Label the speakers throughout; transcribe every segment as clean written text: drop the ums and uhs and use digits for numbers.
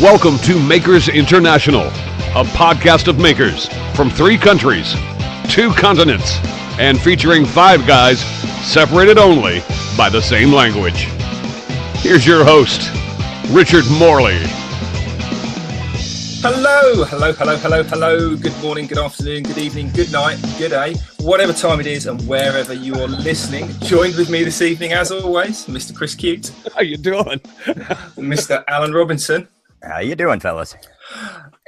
Speaker 1: Welcome to Makers International, a podcast of makers from 3 countries, 2 continents, and featuring 5 guys separated only by the same language. Here's your host, Richard Morley.
Speaker 2: Hello. Good morning, good afternoon, good evening, good night, good day, whatever time it is and wherever you are listening. Joined with me this evening, as always, Mr. Chris Cute.
Speaker 1: How you doing?
Speaker 2: Mr. Alan Robinson.
Speaker 3: How you doing, fellas?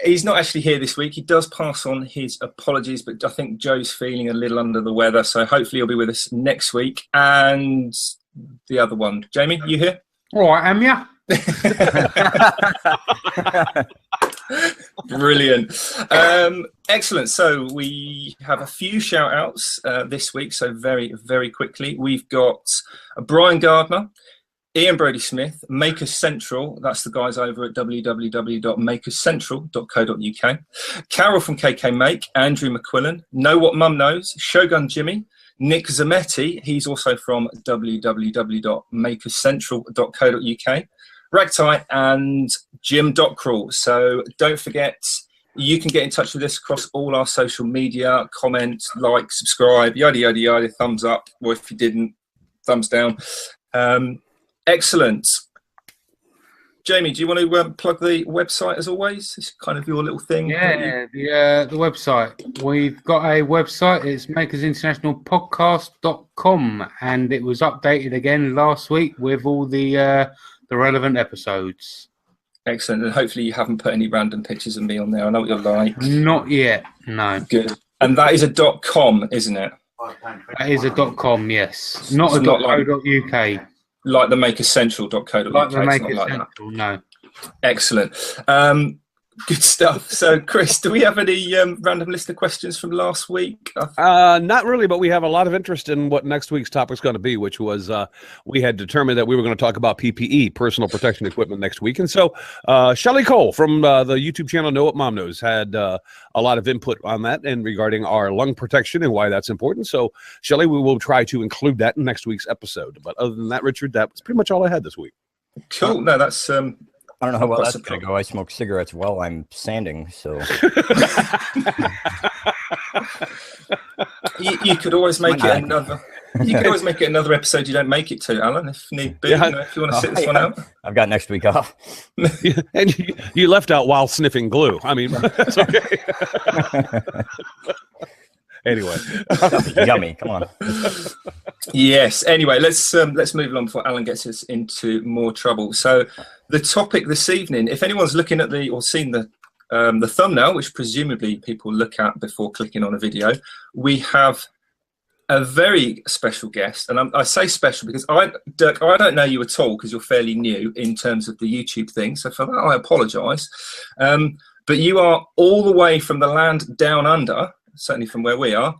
Speaker 2: He's not actually here this week. He does pass on his apologies, but I think Joe's feeling a little under the weather, so hopefully he'll be with us next week. And the other one, Jamie, you here?
Speaker 4: All right, am ya?
Speaker 2: Brilliant. Excellent. So we have a few shout outs this week. So very, very quickly, we've got Brian Gardner, Ian Brody Smith, Makers Central. That's the guys over at www.makerscentral.co.uk. Carol from KK Make, Andrew McQuillan, Know What Mum Knows, Shogun Jimmy, Nick Zametti. He's also from www.makerscentral.co.uk. Ragtie and Jim Dockrell. So don't forget, you can get in touch with us across all our social media, comment, like, subscribe, yada, yada, yada, thumbs up, or if you didn't, thumbs down. Excellent. Jamie, do you want to plug the website as always? It's kind of your little thing.
Speaker 4: Yeah, the website. We've got a website. It's makersinternationalpodcast.com, and it was updated again last week with all the relevant episodes.
Speaker 2: Excellent. And hopefully you haven't put any random pictures of me on there. I know what you're like.
Speaker 4: Not yet, no.
Speaker 2: Good. And that is a .com, isn't it?
Speaker 4: That is a .com, yes. Not a .co.uk.
Speaker 2: Like the makerscentral.co.uk.
Speaker 4: Like the Makers
Speaker 2: like
Speaker 4: Central, no.
Speaker 2: Excellent. Good stuff. So, Chris, do we have any random list of questions from last week?
Speaker 1: Not really, but we have a lot of interest in what next week's topic is going to be, which was we had determined that we were going to talk about PPE, personal protection equipment, next week. And so Shelley Cole from the YouTube channel Know What Mom Knows had a lot of input on that and regarding our lung protection and why that's important. So, Shelley, we will try to include that in next week's episode. But other than that, Richard, that was pretty much all I had this week.
Speaker 2: Cool. No, that's...
Speaker 3: I don't know how well that's going to go. I smoke cigarettes while I'm sanding, so...
Speaker 2: you could always make it another... You could always make it another episode you don't make it to, Alan, if need be.
Speaker 1: Yeah.
Speaker 2: You know, if you want to sit this one out.
Speaker 3: I've got next week off.
Speaker 1: And you left out while sniffing glue. I mean, that's okay. Anyway.
Speaker 3: Yummy. Come on.
Speaker 2: Yes. Anyway, let's move along before Alan gets us into more trouble. So the topic this evening, if anyone's looking at seen the thumbnail, which presumably people look at before clicking on a video, we have a very special guest. And I say special because Dirk, I don't know you at all because you're fairly new in terms of the YouTube thing. So for that, I apologise. But you are all the way from the land down under, certainly from where we are.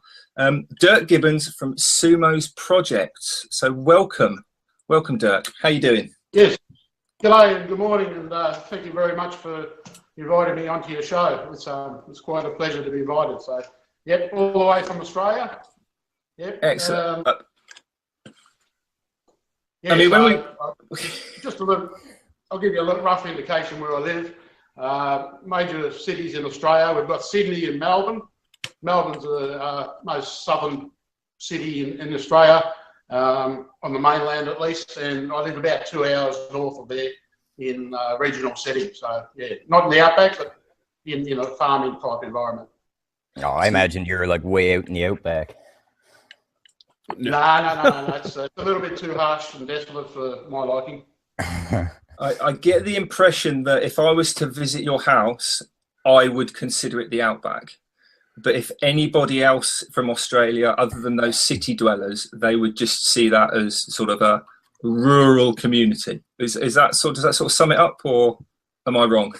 Speaker 2: Dirk Gibbons from Sumo's projects. So welcome, Dirk. How you doing?
Speaker 5: Yes. G'day and good morning, and thank you very much for inviting me onto your show. It's quite a pleasure to be invited. So, yep, all the way from Australia. Yep.
Speaker 2: Excellent.
Speaker 5: Yeah,
Speaker 2: I mean,
Speaker 5: just a little. I'll give you a little rough indication where I live. Major cities in Australia. We've got Sydney and Melbourne. Melbourne's the most southern city in Australia, on the mainland at least, and I live about 2 hours north of there in regional settings. So, yeah, not in the outback, but in a farming type environment.
Speaker 3: Oh, I imagine you're like way out in the outback.
Speaker 5: No. It's a little bit too harsh and desolate for my liking.
Speaker 2: I get the impression that if I was to visit your house, I would consider it the outback. But if anybody else from Australia, other than those city dwellers, they would just see that as sort of a rural community. Does that sort of sum it up, or am I wrong?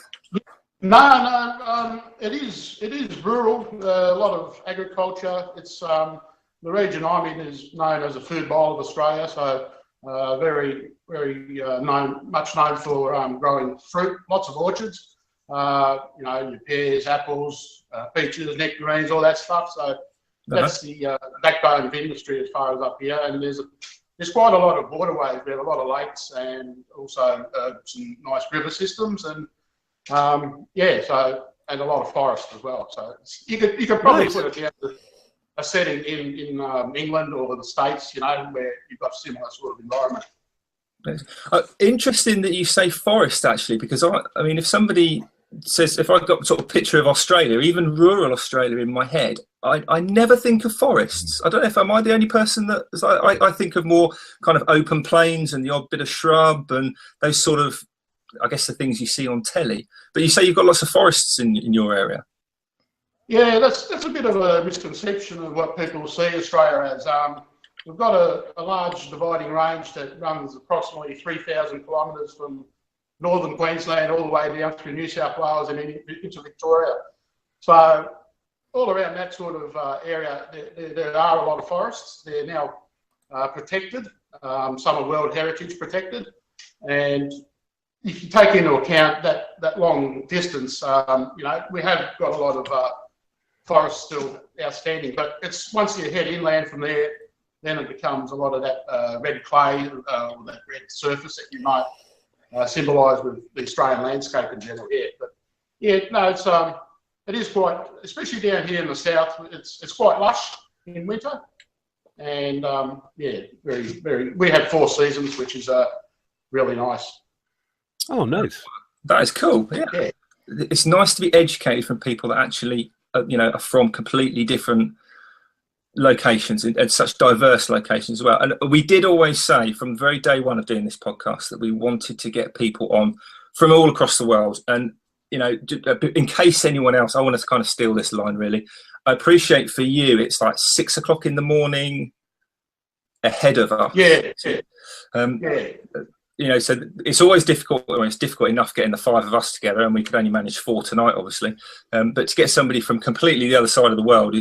Speaker 5: No. It is rural. A lot of agriculture. It's the region I'm in is known as a food bowl of Australia. So very much known for growing fruit. Lots of orchards. Your pears, apples, peaches, nectarines, all that stuff. So that's the backbone of industry as far as up here. And there's quite a lot of waterways. We have a lot of lakes and also some nice river systems. And So and a lot of forest as well. So you could probably put it down to a setting in England or the States, where you've got similar sort of environment.
Speaker 2: Interesting that you say forest, actually, because I mean, if somebody says, if I've got sort of picture of Australia, even rural Australia in my head, I never think of forests. I don't know if am I the only person that I think of more kind of open plains and the odd bit of shrub and those sort of, I guess, the things you see on telly. But you say you've got lots of forests in your area.
Speaker 5: Yeah, that's a bit of a misconception of what people see Australia as. We've got a large dividing range that runs approximately 3,000 kilometres from northern Queensland all the way down through New South Wales and into Victoria. So all around that sort of area, there are a lot of forests. They're now protected. Some are World Heritage protected. And if you take into account that long distance, we have got a lot of forest still outstanding. But it's once you head inland from there, then it becomes a lot of that red clay or that red surface that you might symbolise with the Australian landscape in general. Yeah, but it is quite, especially down here in the south. It's quite lush in winter, and very, very. We have 4 seasons, which is really nice.
Speaker 1: Oh, nice.
Speaker 2: That is cool. Yeah. It's nice to be educated from people that actually, are from completely different locations and such diverse locations as well. And we did always say from the very day one of doing this podcast that we wanted to get people on from all across the world. And, in case anyone else, I want to kind of steal this line, really. I appreciate for you, it's like 6 o'clock in the morning ahead of us.
Speaker 5: Yeah.
Speaker 2: So it's always difficult. Well, it's difficult enough getting the 5 of us together, and we could only manage 4 tonight, obviously. But to get somebody from completely the other side of the world,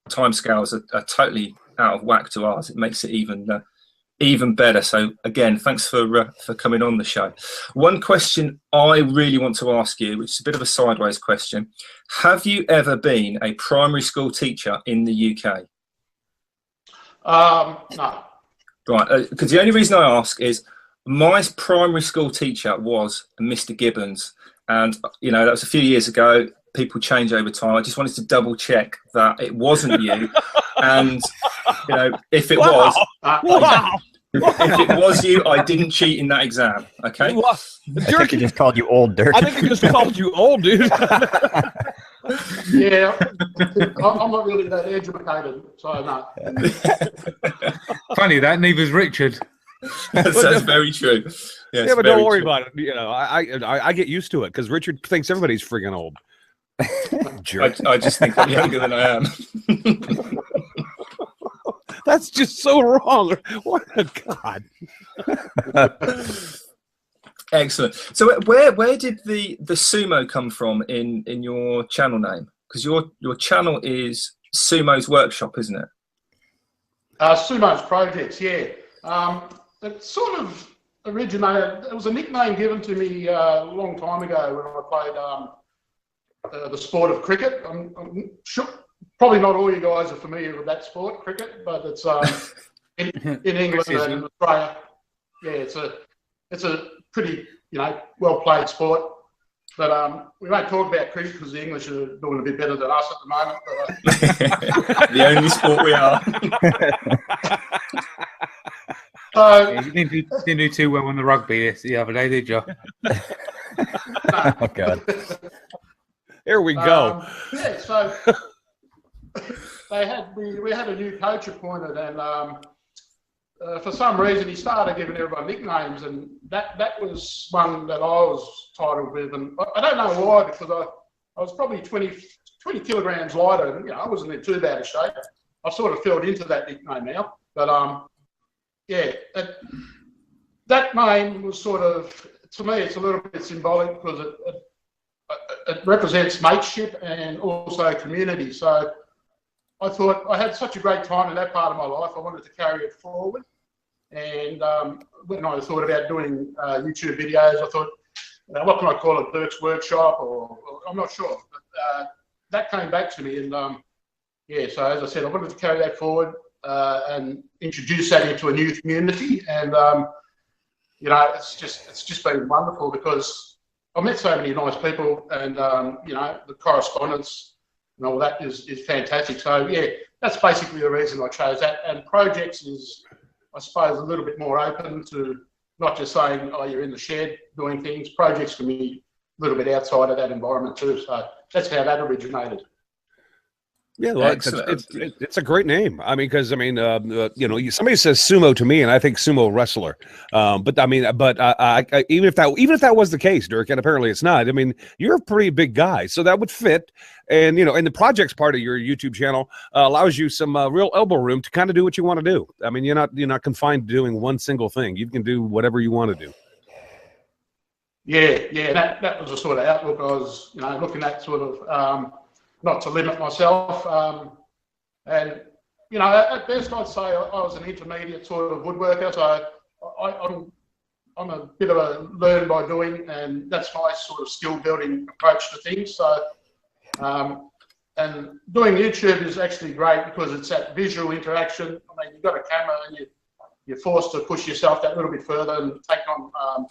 Speaker 2: timescales are totally out of whack to ours. It makes it even better. So again, thanks for coming on the show. One question I really want to ask you, which is a bit of a sideways question: have you ever been a primary school teacher in the UK?
Speaker 5: No.
Speaker 2: Right, because the only reason I ask is my primary school teacher was Mr. Gibbons, and that was a few years ago. People change over time. I just wanted to double check that it wasn't you, and if it was, if it was you, I didn't cheat in that exam. Okay.
Speaker 3: I think he just called you old, Dirk.
Speaker 1: I think he just called you old, dude.
Speaker 5: Yeah, I'm not really that educated, so no.
Speaker 4: Funny that, neither's Richard.
Speaker 2: That's very true. Yes,
Speaker 1: yeah, but don't worry about it. I get used to it because Richard thinks everybody's friggin' old.
Speaker 2: I just think I'm younger than I am.
Speaker 1: That's just so wrong. What a God.
Speaker 2: Excellent. So where did the Sumo come from in your channel name? Because your channel is Sumo's Workshop, isn't it?
Speaker 5: Sumo's Projects, yeah. It sort of originated. It was a nickname given to me a long time ago when I played the sport of cricket. I'm sure probably not all you guys are familiar with that sport, cricket, but it's in England and Australia. Yeah, it's a pretty well played sport. But we won't talk about cricket because the English are doing a bit better than us at the moment. But,
Speaker 2: the only sport we are.
Speaker 4: You didn't do too well on the rugby the other day, did you?
Speaker 3: Oh God!
Speaker 1: Here we go.
Speaker 5: Yeah, so we had a new coach appointed, and for some reason he started giving everybody nicknames, and that was one that I was titled with, and I don't know why, because I was probably 20 kilograms lighter, and I wasn't in too bad a shape. I sort of filled into that nickname now, but yeah, that name was sort of, to me, it's a little bit symbolic because it represents mateship and also community. So I thought I had such a great time in that part of my life, I wanted to carry it forward. And when I thought about doing YouTube videos, I thought, what can I call it, Dirk's Workshop, or I'm not sure. But that came back to me, and yeah, so as I said, I wanted to carry that forward and introduce that into a new community. And it's just been wonderful because I've met so many nice people, and you know, the correspondence and all that is fantastic. So yeah, that's basically the reason I chose that. And projects is, I suppose, a little bit more open to not just saying, oh, you're in the shed doing things. Projects can be a little bit outside of that environment too. So that's how that originated.
Speaker 1: Yeah, well, it's a great name. I mean, because I mean, you know, somebody says sumo to me, and I think sumo wrestler. But I mean, even if that was the case, Dirk, and apparently it's not. I mean, you're a pretty big guy, so that would fit. And you know, and the projects part of your YouTube channel allows you some real elbow room to kind of do what you want to do. I mean, you're not confined to doing one single thing. You can do whatever you want to do.
Speaker 5: Yeah, that was the sort of outlook I was, you know, looking at, sort of. Not to limit myself, and you know, at best I'd say I was an intermediate sort of woodworker. So I'm a bit of a learn by doing, and that's my sort of skill building approach to things. So and doing YouTube is actually great because it's that visual interaction. I mean, you've got a camera and you're forced to push yourself that little bit further and take on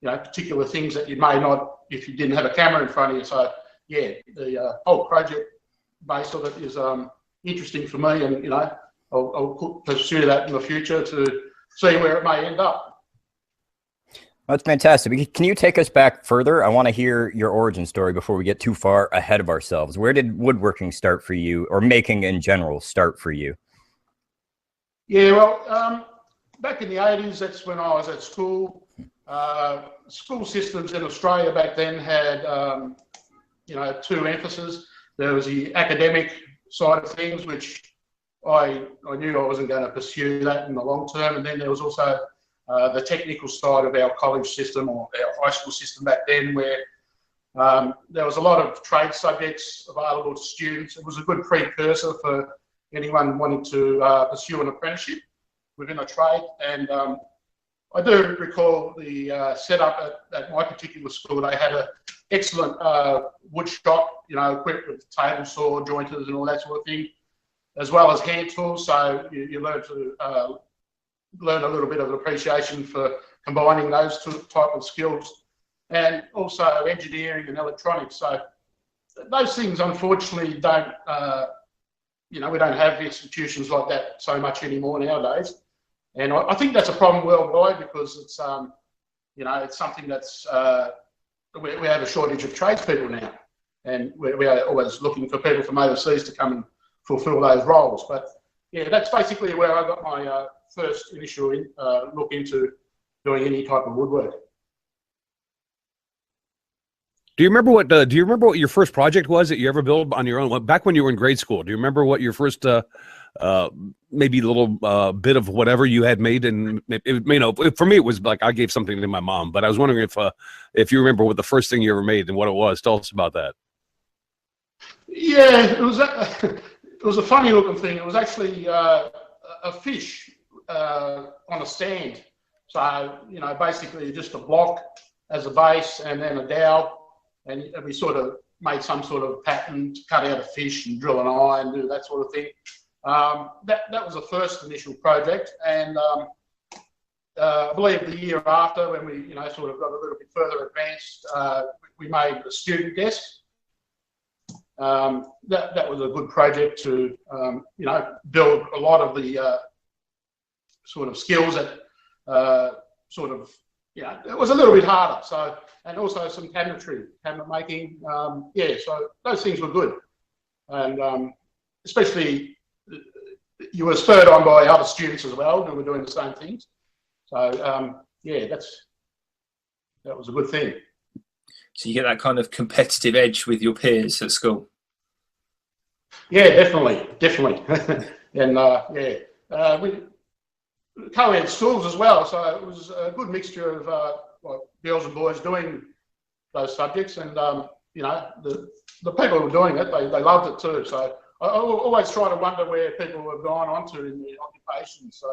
Speaker 5: you know, particular things that you may not if you didn't have a camera in front of you. So yeah, the whole project base of it is interesting for me, and you know, I'll pursue that in the future to see where it may end up.
Speaker 3: That's fantastic. Can you take us back further? I want to hear your origin story before we get too far ahead of ourselves. Where did woodworking start for you, or making in general start for you? Yeah,
Speaker 5: well, back in the 80s, that's when I was at school. School systems in Australia back then had you know, two emphases. There was the academic side of things, which I knew I wasn't going to pursue that in the long term. And then there was also the technical side of our college system, or our high school system back then, where there was a lot of trade subjects available to students. It was a good precursor for anyone wanting to pursue an apprenticeship within a trade. And I do recall the setup at my particular school. They had an excellent wood shop, you know, equipped with table saw, jointers and all that sort of thing, as well as hand tools. So you learn to learn a little bit of an appreciation for combining those two type of skills, and also engineering and electronics. So those things, unfortunately, don't, you know, we don't have institutions like that so much anymore nowadays. And I think that's a problem worldwide because it's, you know, it's something that's, we have a shortage of tradespeople now. And we are always looking for people from overseas to come and fulfill those roles. But yeah, that's basically where I got my first initial look into doing any type of woodwork.
Speaker 1: Do you remember what your first project was that you ever built on your own? Back when you were in grade school, do you remember what your first maybe a little bit of whatever you had made? And you know, for me, it was like I gave something to my mom. But I was wondering if you remember what the first thing you ever made and what it was. Tell us about that.
Speaker 5: Yeah, it was a funny looking thing. It was actually a fish on a stand. So, you know, basically just a block as a base and then a dowel. And we sort of made some sort of pattern to cut out a fish and drill an eye and do that sort of thing. That was the first initial project. And I believe the year after, when we, you know, sort of got a little bit further advanced, we made a student desk. That was a good project to, you know, build a lot of the sort of skills that sort of, you know, it was a little bit harder. So, and also some cabinet making. Yeah, so those things were good. And especially you were spurred on by other students as well who were doing the same things. So, yeah, that was a good thing.
Speaker 2: So you get that kind of competitive edge with your peers at school.
Speaker 5: Yeah, definitely. And yeah, we co-ed schools as well, so it was a good mixture of like girls and boys doing those subjects, and you know, the people who were doing it, they loved it too. So I always try to wonder where people have gone on to in their occupation. So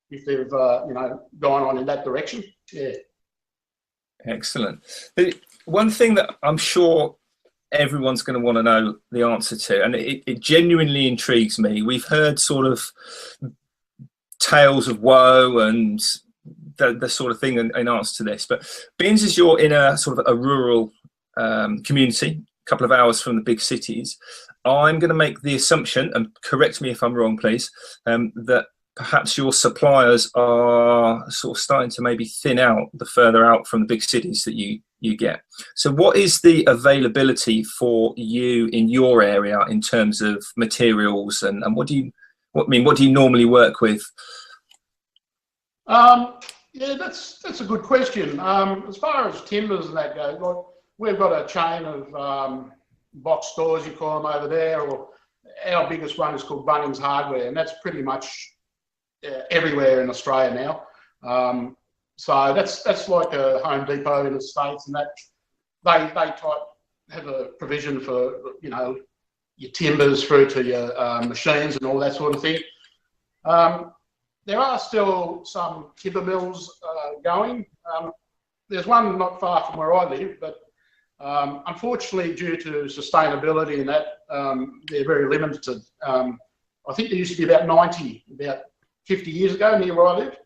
Speaker 5: if they've you know, gone on in that direction, yeah.
Speaker 2: Excellent. One thing that I'm sure everyone's going to want to know the answer to, and it genuinely intrigues me. We've heard sort of tales of woe and the sort of thing in answer to this. But being as you're in a sort of a rural community, a couple of hours from the big cities, I'm going to make the assumption, and correct me if I'm wrong, please, that perhaps your suppliers are sort of starting to maybe thin out the further out from the big cities that you get. So what is the availability for you in your area in terms of materials, and what do you normally work with?
Speaker 5: Yeah, that's a good question. As far as timbers and that goes, like, we've got a chain of box stores, you call them, over there, or our biggest one is called Bunnings Hardware, and that's pretty much everywhere in Australia now. So that's like a Home Depot in the States, and that they have a provision for, you know, your timbers through to your machines and all that sort of thing. There are still some timber mills going. There's one not far from where I live, but unfortunately, due to sustainability and that, they're very limited. I think there used to be about 90, about 50 years ago, near where I lived.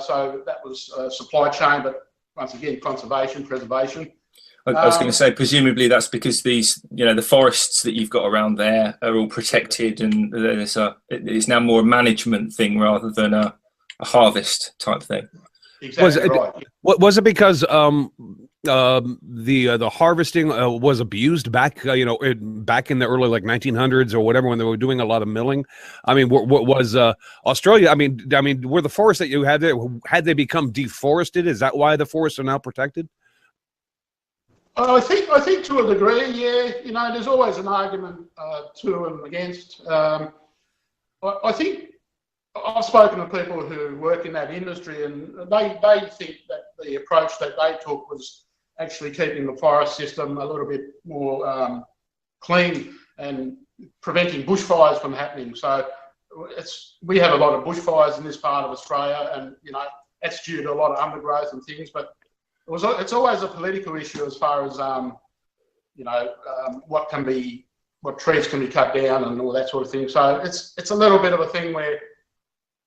Speaker 5: So that was supply chain, but once again, conservation, preservation.
Speaker 2: I was going to say, presumably that's because these, you know, the forests that you've got around there are all protected, and it's now more a management thing rather than a harvest type thing.
Speaker 5: Exactly right.
Speaker 1: Was it because the harvesting was abused back back in the early like 1900s or whatever, when they were doing a lot of milling? I mean, what was Australia? I mean, were the forests that you had there, had they become deforested? Is that why the forests are now protected?
Speaker 5: I think to a degree, yeah. You know, there's always an argument to and against. I think I've spoken to people who work in that industry, and they think that the approach that they took was actually keeping the forest system a little bit more clean and preventing bushfires from happening. So we have a lot of bushfires in this part of Australia, and you know, that's due to a lot of undergrowth and things. But it's always a political issue as far as what trees can be cut down and all that sort of thing. So it's a little bit of a thing where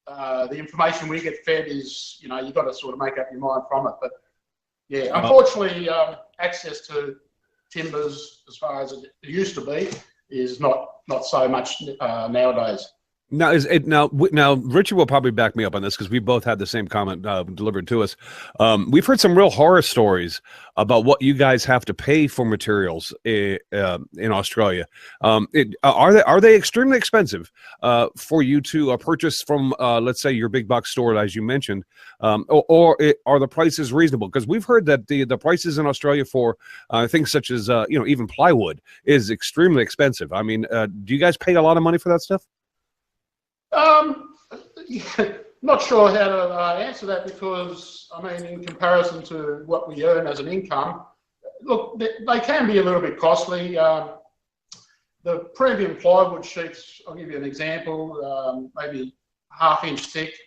Speaker 5: the information we get fed is, you know, you've got to sort of make up your mind from it. But yeah, unfortunately, access to timbers, as far as it used to be, is not so much nowadays.
Speaker 1: Now, now Richard will probably back me up on this, because we both had the same comment delivered to us. We've heard some real horror stories about what you guys have to pay for materials in Australia. Are they extremely expensive for you to purchase from, let's say, your big box store, as you mentioned, or are the prices reasonable? Because we've heard that the prices in Australia for things such as even plywood is extremely expensive. I mean, do you guys pay a lot of money for that stuff?
Speaker 5: Not sure how to answer that, because I mean, in comparison to what we earn as an income, look, they can be a little bit costly. The premium plywood sheets, I'll give you an example, maybe half-inch thick.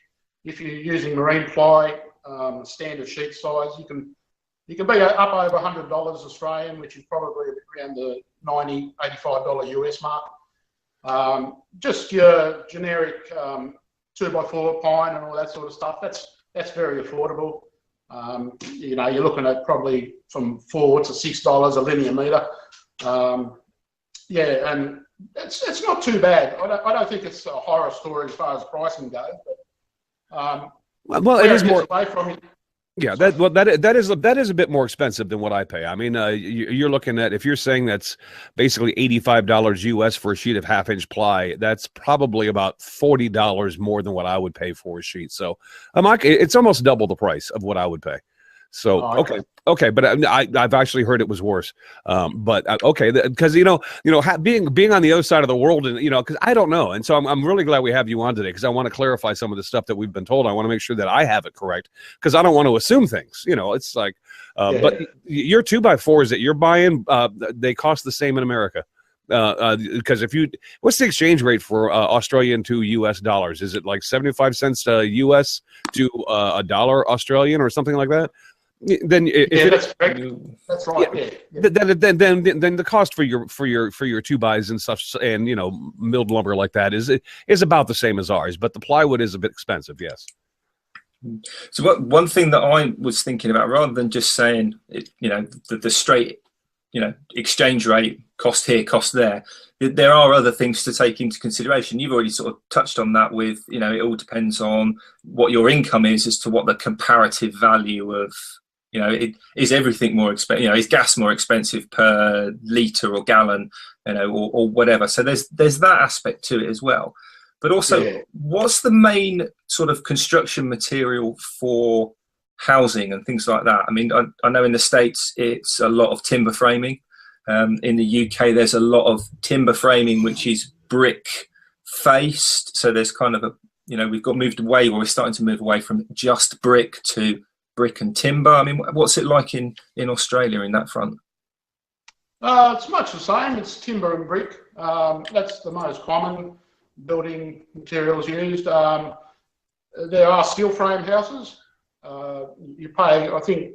Speaker 5: If you're using marine ply, standard sheet size, you can be up over $100 Australian, which is probably around the $90, $85 US mark. Just your generic 2x4 pine and all that sort of stuff, that's very affordable. You know, you're looking at probably from $4 to $6 a linear metre. Yeah, and it's not too bad. I don't think it's a horror story as far as pricing goes. But,
Speaker 1: well, it is more.
Speaker 5: Away from it.
Speaker 1: Yeah, that is a bit more expensive than what I pay. I mean, you're looking at, if you're saying that's basically $85 US for a sheet of half-inch ply, that's probably about $40 more than what I would pay for a sheet. So it's almost double the price of what I would pay. So okay, but I've actually heard it was worse. But okay, because being on the other side of the world, and because I don't know, and so I'm really glad we have you on today, because I want to clarify some of the stuff that we've been told. I want to make sure that I have it correct, because I don't want to assume things. It's like, but your 2x4s that you're buying, they cost the same in America. Because what's the exchange rate for Australian to US dollars? Is it like 75 cents US to a dollar Australian or something like that? Then
Speaker 5: that's correct. That's right. Yeah.
Speaker 1: Then the cost for your 2x and stuff, and milled lumber like that is about the same as ours, but the plywood is a bit expensive. Yes.
Speaker 2: So one thing that I was thinking about, rather than just saying, the straight, exchange rate, cost here, cost there, there are other things to take into consideration. You've already sort of touched on that with, it all depends on what your income is as to what the comparative value of, is everything more expensive, is gas more expensive per litre or gallon, or whatever. So there's that aspect to it as well. But also, what's the main sort of construction material for housing and things like that? I mean, I know in the States it's a lot of timber framing. In the UK, there's a lot of timber framing, which is brick faced. So there's kind of we're starting to move away from just brick to brick and timber. I mean, what's it like in Australia in that front?
Speaker 5: It's much the same. It's timber and brick. That's the most common building materials used. There are steel frame houses. You pay, I think,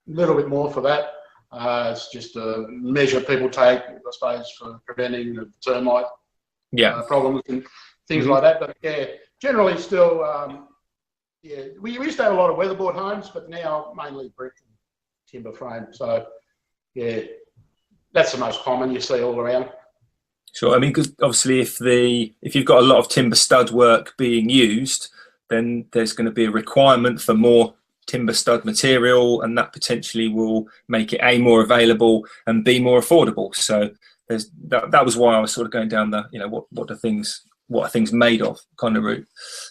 Speaker 5: a little bit more for that. It's just a measure people take, I suppose, for preventing the termite problems and things like that. But yeah, generally still, we used to have a lot of weatherboard homes, but now mainly brick and timber frame. So yeah, that's the most common you see all around.
Speaker 2: Sure. I mean, because obviously if you've got a lot of timber stud work being used, then there's going to be a requirement for more timber stud material, and that potentially will make it A, more available, and B, more affordable. So that was why I was sort of going down the, what are things made of kind of route.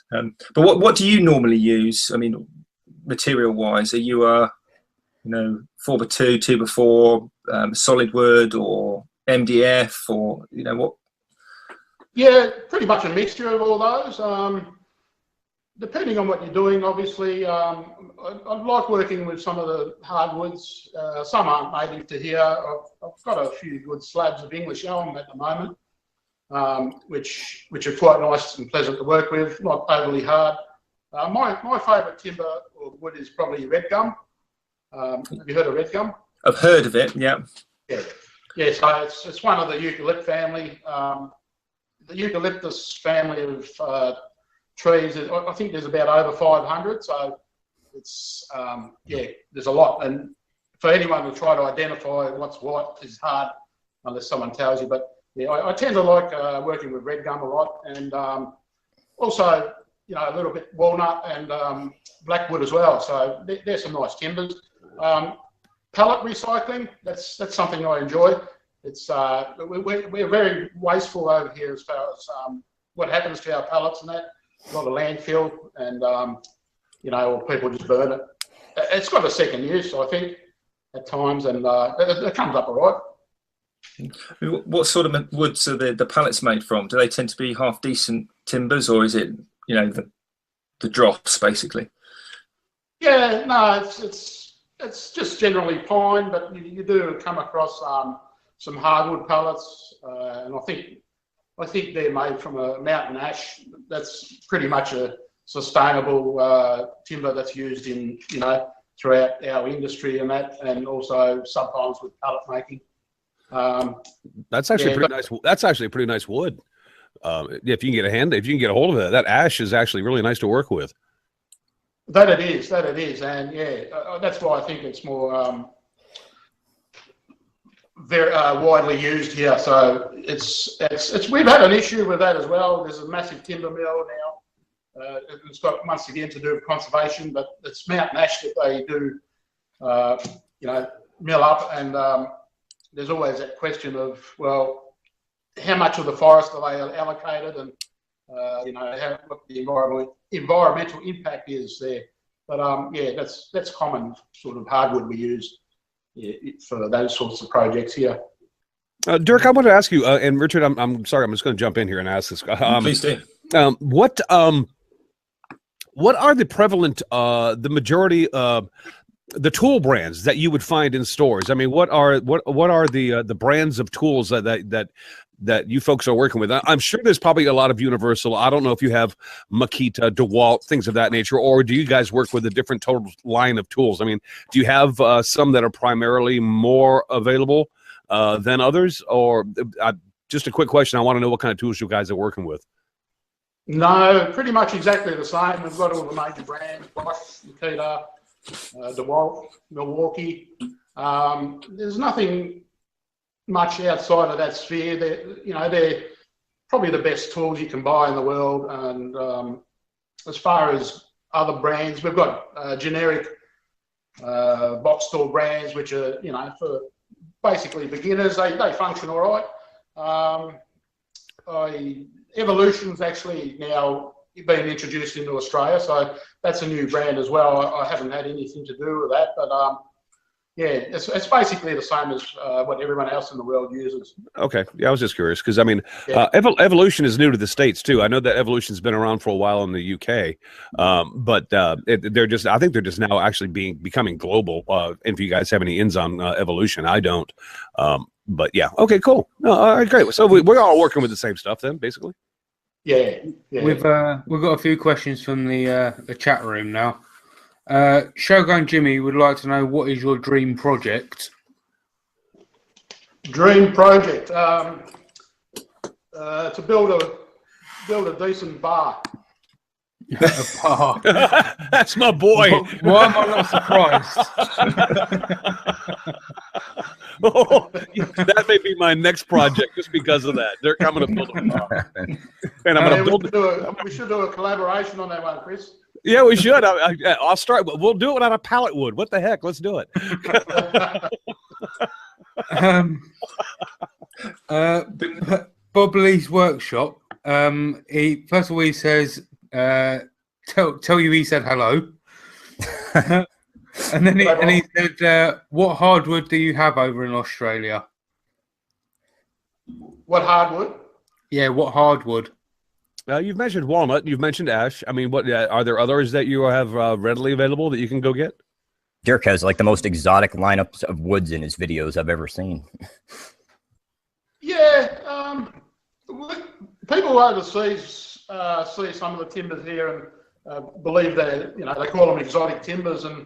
Speaker 2: But what do you normally use? I mean, material wise, are you 4x2, 2x4, solid wood, or MDF, or what?
Speaker 5: Yeah, pretty much a mixture of all those. Depending on what you're doing, obviously, I like working with some of the hardwoods. Some aren't native to here. I've got a few good slabs of English elm at the moment, which are quite nice and pleasant to work with, not overly hard. My favourite timber or wood is probably red gum. Have you heard of red gum?
Speaker 2: I've heard of it, yeah.
Speaker 5: Yeah, so it's one of the eucalypt family. The eucalyptus family of trees, I think there's about over 500, so it's there's a lot, and for anyone to try to identify what's what is hard unless someone tells you. But yeah, I tend to like working with red gum a lot, and also a little bit walnut and blackwood as well. So there's some nice timbers. Pallet recycling, that's something I enjoy. It's we're very wasteful over here as far as what happens to our pallets and that. A lot of landfill, and or people just burn it. It's got a second use, I think, at times, and it comes up all right.
Speaker 2: What sort of woods are the pallets made from? Do they tend to be half decent timbers, or is it the drops basically?
Speaker 5: Yeah, no, it's just generally pine, but you do come across some hardwood pallets, and I think they're made from a mountain ash. That's pretty much a sustainable timber that's used in throughout our industry and that, and also sometimes with pallet making.
Speaker 1: That's actually pretty nice. That's actually a pretty nice wood. If you can get a hold of it, that ash is actually really nice to work with.
Speaker 5: That it is, and that's why I think it's more very widely used here. So it's we've had an issue with that as well. There's a massive timber mill now. It's got once again to do with conservation, but it's mountain ash that they do, mill up, and there's always that question of, well, how much of the forest are they allocated, and what the environmental impact is there. But that's common sort of hardwood we use for those sorts of projects here.
Speaker 1: Dirk, I want to ask you, and Richard, I'm sorry, I'm just going to jump in here and ask this.
Speaker 2: Please do.
Speaker 1: What are the prevalent, the majority of the tool brands that you would find in stores? I mean, what are the brands of tools that you folks are working with? I'm sure there's probably a lot of Universal. I don't know if you have Makita, DeWalt, things of that nature, or do you guys work with a different total line of tools? I mean, do you have some that are primarily more available than others? Or just a quick question, I want to know what kind of tools you guys are working with.
Speaker 5: No, pretty much exactly the same. We've got all the major brands: Bosch, Makita, DeWalt, Milwaukee. There's nothing much outside of that sphere. They're probably the best tools you can buy in the world. And as far as other brands, we've got generic box store brands, which are, for basically beginners. They function all right. Evolution's actually now been introduced into Australia, so that's a new brand as well. I haven't had anything to do with that, but yeah, it's basically the same as what everyone else in the world uses.
Speaker 1: Okay, yeah, I was just curious because I mean, Evolution is new to the States too. I know that Evolution's been around for a while in the UK, but they're just, I think they're just now actually becoming global. And if you guys have any ins on Evolution, I don't. But yeah, okay, cool. No, all right, great. So we're all working with the same stuff then, basically.
Speaker 5: Yeah.
Speaker 4: We've got a few questions from the chat room now. Shogun Jimmy would like to know, what is your dream project?
Speaker 5: Dream project to build a decent bar.
Speaker 4: A bar.
Speaker 1: That's my boy.
Speaker 4: Why am I not surprised?
Speaker 1: Oh, that may be my next project just because of that. Dirk, I'm going to build a bar. And I'm going to build.
Speaker 5: We should do a collaboration on that one, Chris.
Speaker 1: Yeah, we should. I'll start. We'll do it out of pallet wood. What the heck? Let's do it.
Speaker 4: Bob Lee's workshop. He first of all he says, "Tell you he said hello," and then he said, "What hardwood do you have over in Australia?"
Speaker 5: What hardwood?
Speaker 4: Yeah, what hardwood?
Speaker 1: You've mentioned walnut. You've mentioned ash. I mean, what are there others that you have readily available that you can go get?
Speaker 3: Dirk has like the most exotic lineups of woods in his videos I've ever seen.
Speaker 5: Yeah, people overseas see some of the timbers here and believe that they call them exotic timbers, and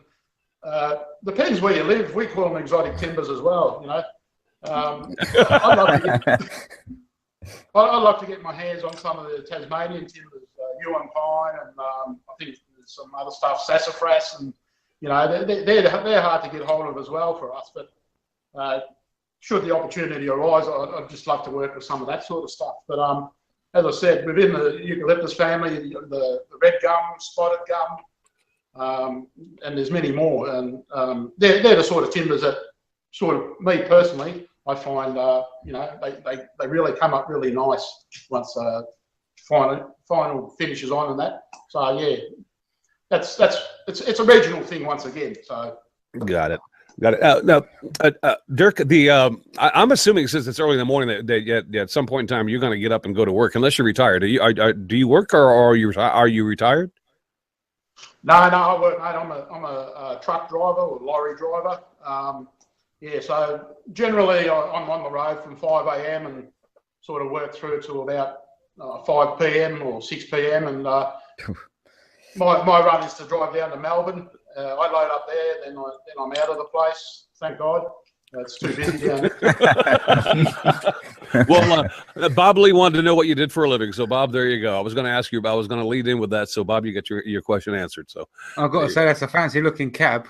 Speaker 5: depends where you live. We call them exotic timbers as well. I'd love to get my hands on some of the Tasmanian timbers, Yuan pine, and I think there's some other stuff, sassafras, and they're hard to get hold of as well for us. But should the opportunity arise, I'd just love to work with some of that sort of stuff. But as I said, within the eucalyptus family, the red gum, spotted gum, and there's many more, and they're the sort of timbers that sort of me personally, I find they really come up really nice once final finishes on and that. So yeah, it's a regional thing once again. So
Speaker 1: got it. Now, Dirk, I'm assuming since it's early in the morning that at some point in time you're going to get up and go to work, unless you're retired. Do you work, or are you retired?
Speaker 5: No, I work, mate. I'm a truck driver or lorry driver. Yeah, so generally I'm on the road from 5 a.m. and sort of work through to about 5 p.m. or 6 p.m. And my run is to drive down to Melbourne. I load up there, then I'm out of the place. Thank God. It's too busy down there.
Speaker 1: Well, Bob Lee wanted to know what you did for a living. So, Bob, there you go. I was going to ask you, but I was going to lead in with that. So, Bob, you get your question answered. So,
Speaker 4: I've got to say, that's a fancy looking cab.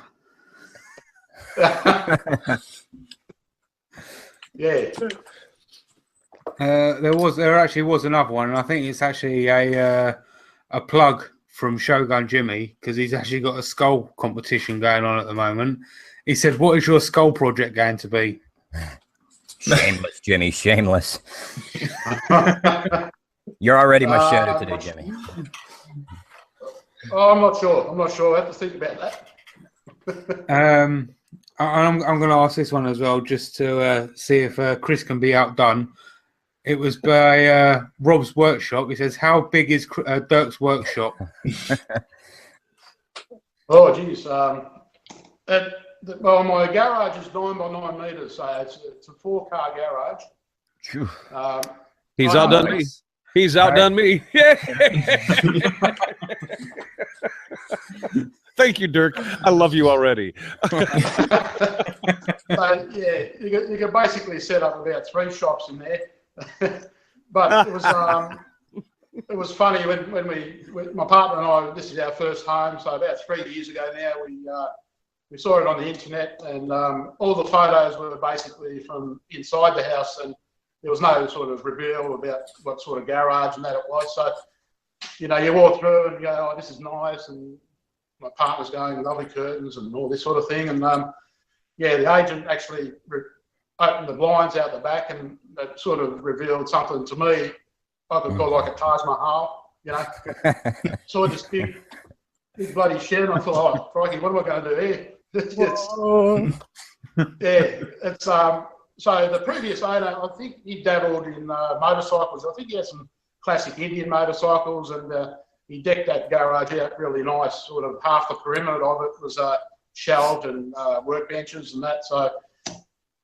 Speaker 5: Yeah.
Speaker 4: There actually was another one, and I think it's actually a plug from Shogun Jimmy, because he's actually got a skull competition going on at the moment. He said, "What is your skull project going to be?"
Speaker 3: Shameless, Jimmy, shameless. You're already my shadow today, Jimmy.
Speaker 5: Oh, I'm not sure. I have to think about that.
Speaker 4: I'm going to ask this one as well, just to see if Chris can be outdone. It was by Rob's workshop. He says, "How big is Dirk's workshop?"
Speaker 5: Oh, geez. Well, my garage is 9 by 9 meters, so it's a 4-car garage.
Speaker 1: He's outdone me. He's outdone me. Thank you, Dirk. I love you already.
Speaker 5: So, yeah, you can basically set up about 3 shops in there. But it was it was funny when my partner and I, this is our first home, so about 3 years ago now, we saw it on the internet, and all the photos were basically from inside the house, and there was no sort of reveal about what sort of garage and that it was. So, you know, you walk through and you go, oh, this is nice, and my partner's going, lovely curtains and all this sort of thing. And yeah, the agent actually opened the blinds out the back, and that sort of revealed something to me I could call like a Taj Mahal, you know. Saw this big bloody shed, and I thought, oh, crikey, what am I going to do here? Yeah, it's so the previous owner, I think he dabbled in motorcycles. I think he had some classic Indian motorcycles, and he decked that garage out really nice. Sort of half the perimeter of it was shelved and workbenches and that. So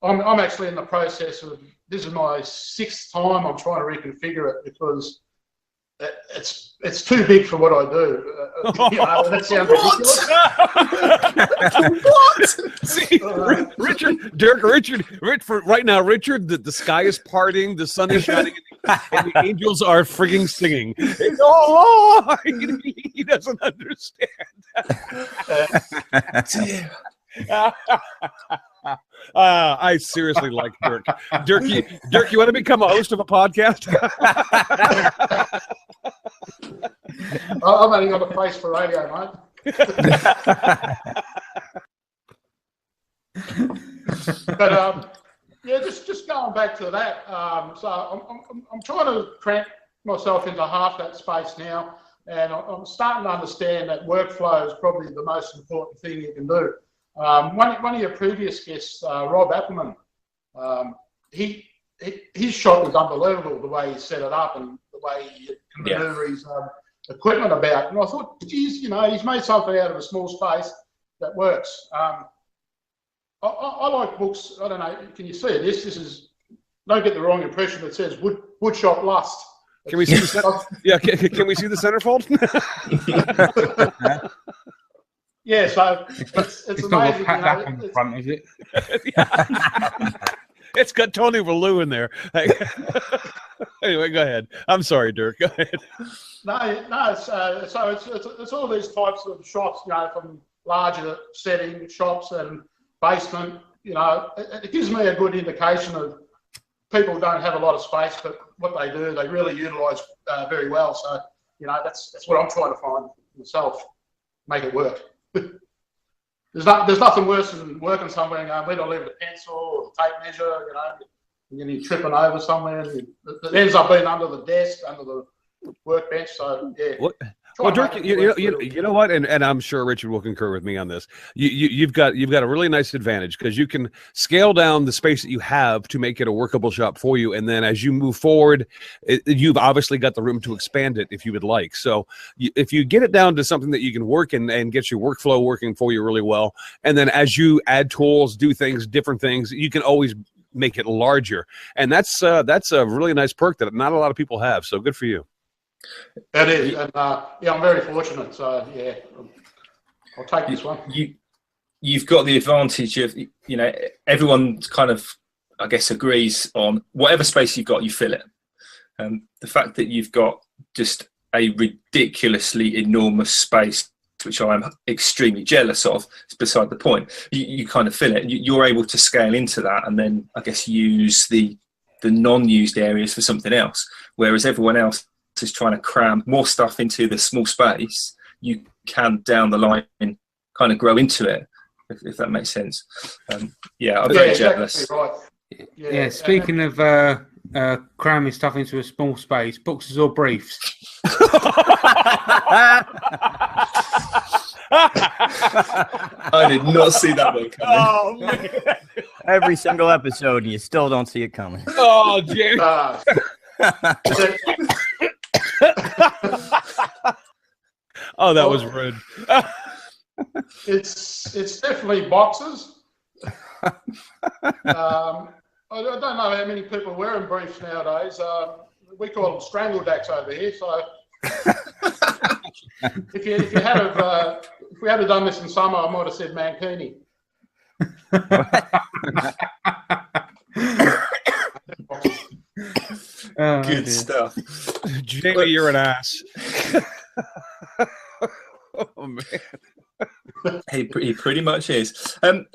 Speaker 5: I'm actually in the process of, this is my 6th time I'm trying to reconfigure it, because it's too big for what I do. You know, that sounds ridiculous.
Speaker 1: What? See, Richard, for right now, Richard, the sky is parting, the sun is shining, and the angels are frigging singing. Oh, he doesn't understand. I seriously like Dirk. Dirk, you want to become a host of a podcast?
Speaker 5: I've only got a face for radio, mate. But yeah, just going back to that. So I'm trying to cramp myself into half that space now, and I'm starting to understand that workflow is probably the most important thing you can do. One of your previous guests, Rob Appleman, his shop was unbelievable, the way he set it up and the way he can maneuver his equipment about. And I thought, geez, you know, he's made something out of a small space that works. I like books. I don't know. Can you see this? This is, don't get the wrong impression. It says Woodshop Lust.
Speaker 1: Can we see the can we see the centerfold?
Speaker 5: Yeah, so it's amazing.
Speaker 4: Not got in front, is it?
Speaker 1: It's got Tony Valou in there. Anyway, go ahead. I'm sorry, Dirk. Go ahead.
Speaker 5: No. So it's all these types of shops, you know, from larger setting shops and basement. You know, it gives me a good indication of people don't have a lot of space, but what they do, they really utilise very well. So, you know, that's what I'm trying to find myself, make it work. There's nothing worse than working somewhere and going, where do I leave the pencil or the tape measure, you know, and then you're tripping over somewhere. And it ends up being under the desk, under the workbench. So, yeah.
Speaker 1: Well, Dirk, you know what, and I'm sure Richard will concur with me on this. You've got a really nice advantage, because you can scale down the space that you have to make it a workable shop for you, and then as you move forward, you've obviously got the room to expand it if you would like. So if you get it down to something that you can work and get your workflow working for you really well, and then as you add tools, do things, different things, you can always make it larger, and that's a really nice perk that not a lot of people have. So good for you.
Speaker 5: It is, and yeah, I'm very fortunate. So yeah, I'll take this one.
Speaker 2: You've got the advantage of, you know, everyone kind of, I guess, agrees on whatever space you've got, you fill it. The fact that you've got just a ridiculously enormous space, which I'm extremely jealous of, is beside the point. You kind of fill it. You're able to scale into that, and then I guess use the non-used areas for something else. Whereas everyone else is trying to cram more stuff into the small space, you can down the line kind of grow into it, if that makes sense. Yeah, I'm very jealous.
Speaker 5: Right.
Speaker 4: Yeah, speaking of cramming stuff into a small space, boxes or briefs?
Speaker 2: I did not see that one coming.
Speaker 1: Oh, man.
Speaker 3: Every single episode, and you still don't see it coming.
Speaker 1: Oh, James. Oh, that was rude.
Speaker 5: It's definitely boxes. I don't know how many people are wearing briefs nowadays. We call them strangle dacks over here. So if we had done this in summer, I might have said mankini.
Speaker 2: Good stuff.
Speaker 1: Jamie, you're an ass. Oh man.
Speaker 2: He pretty much is. I mean,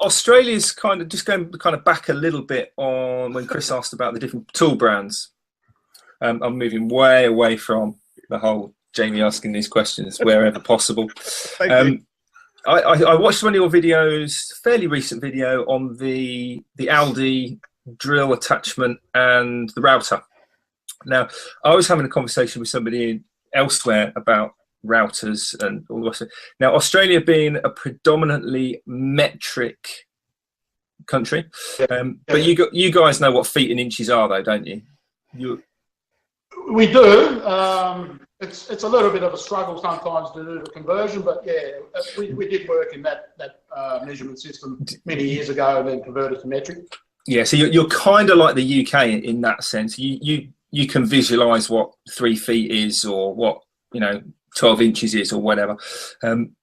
Speaker 2: Australia's kind of just going back a little bit on when Chris asked about the different tool brands. I'm moving way away from the whole Jamie asking these questions wherever possible. I watched one of your videos, fairly recent video, on the Aldi drill attachment and the router. Now, I was having a conversation with somebody elsewhere about routers and all the rest of it. Now, Australia being a predominantly metric country, but you guys know what feet and inches are, though, don't you?
Speaker 5: We do. It's a little bit of a struggle sometimes to do the conversion, but yeah, we did work in that measurement system many years ago and then converted to metric.
Speaker 2: Yeah, so you're kind of like the UK in that sense. You can visualize what 3 feet is, or what 12 inches is, or whatever, and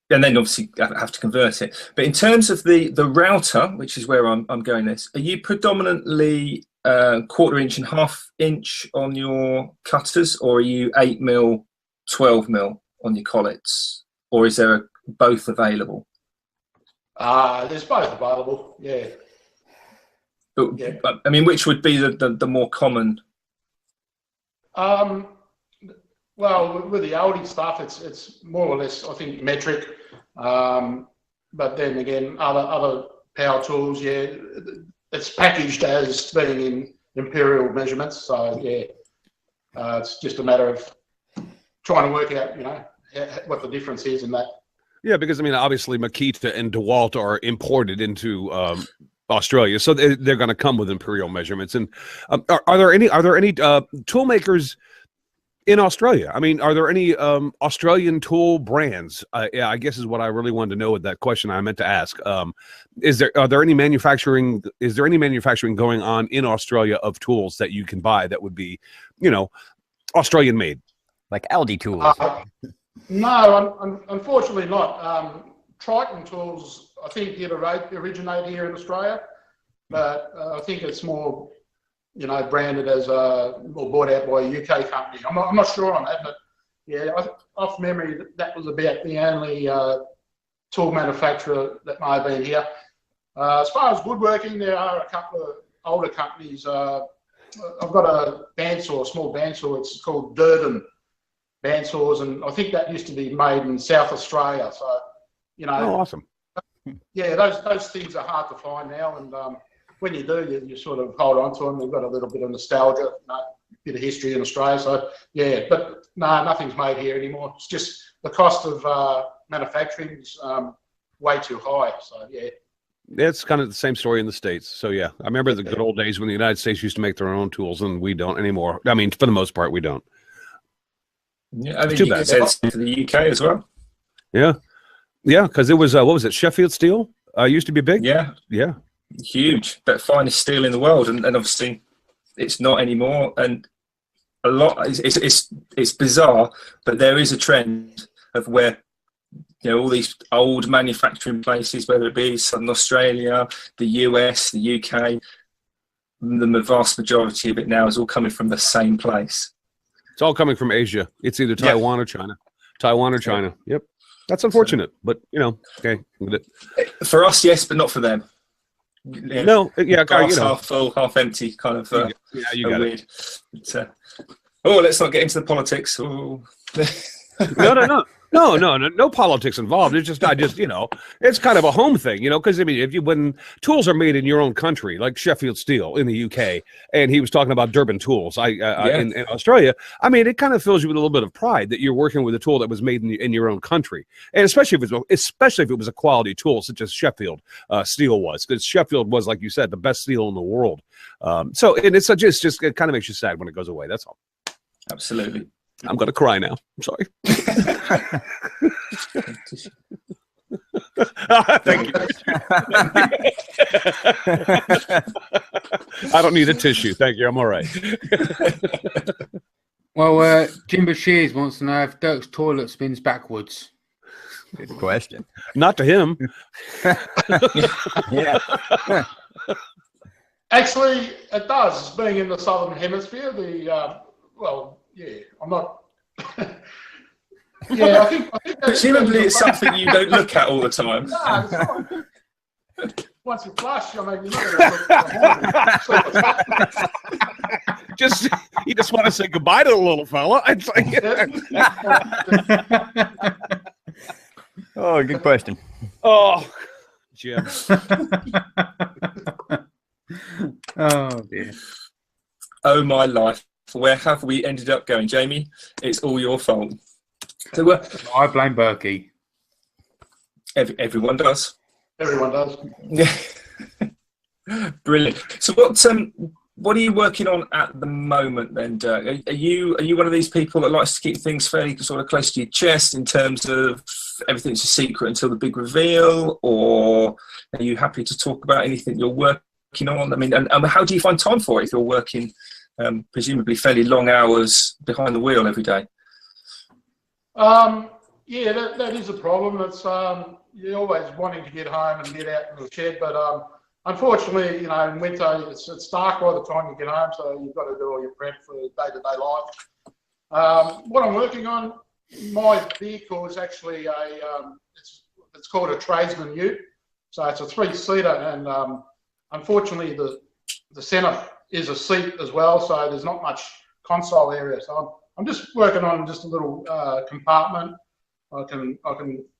Speaker 2: then obviously have to convert it. But in terms of the router, which is where I'm going this, are you predominantly 1/4 inch and 1/2 inch on your cutters, or are you 8mm, 12mm on your collets, or is there both available?
Speaker 5: There's both available, yeah.
Speaker 2: But I mean, which would be the more common?
Speaker 5: Well, with the Aldi stuff, it's more or less, I think, metric. But then again, other power tools, yeah, it's packaged as being in imperial measurements. So yeah, it's just a matter of trying to work out, what the difference is in that.
Speaker 1: Yeah, because I mean, obviously, Makita and DeWalt are imported into Australia, so they're going to come with imperial measurements. And are there any tool makers in Australia? I mean, are there any Australian tool brands? Yeah, I guess is what I really wanted to know with that question I meant to ask. Is there any manufacturing going on in Australia of tools that you can buy that would be, Australian made?
Speaker 3: Like Aldi tools?
Speaker 5: No, unfortunately not. Triton tools, I think, did originate here in Australia, but I think it's more branded as or bought out by a UK company. I'm not sure on that, but yeah, off memory, that was about the only tool manufacturer that may have been here. As far as woodworking, there are a couple of older companies. I've got a bandsaw, a small bandsaw. It's called Durden bandsaws, and I think that used to be made in South Australia. So,
Speaker 1: Oh, awesome.
Speaker 5: Yeah, those things are hard to find now, and when you do, you sort of hold on to them. We've got a little bit of nostalgia, a bit of history in Australia. So yeah, but no, nothing's made here anymore. It's just the cost of manufacturing is way too high. So yeah.
Speaker 1: It's kind of the same story in the States. So yeah, I remember the good old days when the United States used to make their own tools, and we don't anymore. I mean, for the most part, we don't.
Speaker 2: Yeah, I mean, you get sense to the UK as well.
Speaker 1: Yeah, because it was what was it? Sheffield Steel used to be big.
Speaker 2: Yeah, huge, but finest steel in the world, and obviously it's not anymore. And a lot, it's bizarre, but there is a trend of where all these old manufacturing places, whether it be Southern Australia, the US, the UK, the vast majority of it now is all coming from the same place.
Speaker 1: It's all coming from Asia. It's either Taiwan or China. Taiwan or China. Yep. That's unfortunate, but okay.
Speaker 2: For us, yes, but not for them. Yeah.
Speaker 1: No,
Speaker 2: glass half full, half empty, kind of.
Speaker 1: You got
Speaker 2: weird. But, let's not get into the politics.
Speaker 1: No politics involved. It's just, it's kind of a home thing, because I mean, when tools are made in your own country, like Sheffield Steel in the UK, and he was talking about Durban tools, in Australia, I mean, it kind of fills you with a little bit of pride that you're working with a tool that was made in your own country, and especially if it was a quality tool such as Sheffield Steel was, because Sheffield was, like you said, the best steel in the world. So, and it kind of makes you sad when it goes away. That's all.
Speaker 2: Absolutely.
Speaker 1: I'm going to cry now. I'm sorry. Thank you. I don't need a tissue. Thank you. I'm all right.
Speaker 4: Well, Jim Bashirs wants to know if Dirk's toilet spins backwards.
Speaker 3: Good question.
Speaker 1: Not to him.
Speaker 3: Yeah.
Speaker 5: Actually, it does. Being in the southern hemisphere, well, yeah, I'm not. Yeah, I think
Speaker 2: presumably it's something you don't look at all the time.
Speaker 5: No, it's not. Once you flush, I mean, you're not going to look behind.
Speaker 1: You just want to say goodbye to the little fella. It's like,
Speaker 3: Oh, good question.
Speaker 1: oh, Jim.
Speaker 4: Oh dear.
Speaker 2: Oh my life, where have we ended up going, Jamie? It's all your fault. So
Speaker 4: I blame Berkey.
Speaker 2: everyone does.
Speaker 5: Everyone does.
Speaker 2: Yeah. Brilliant. So what are you working on at the moment then, Dirk? Are you one of these people that likes to keep things fairly sort of close to your chest in terms of everything's a secret until the big reveal, or are you happy to talk about anything you're working on? I mean, and how do you find time for it if you're working presumably fairly long hours behind the wheel every day?
Speaker 5: Yeah, that is a problem. It's you're always wanting to get home and get out in the shed, but unfortunately, in winter it's dark by the time you get home, so you've got to do all your prep for day-to-day life. What I'm working on, my vehicle is actually it's called a tradesman ute, so it's a 3-seater, and unfortunately the centre is a seat as well, so there's not much console area. So I'm just working on just a little compartment I can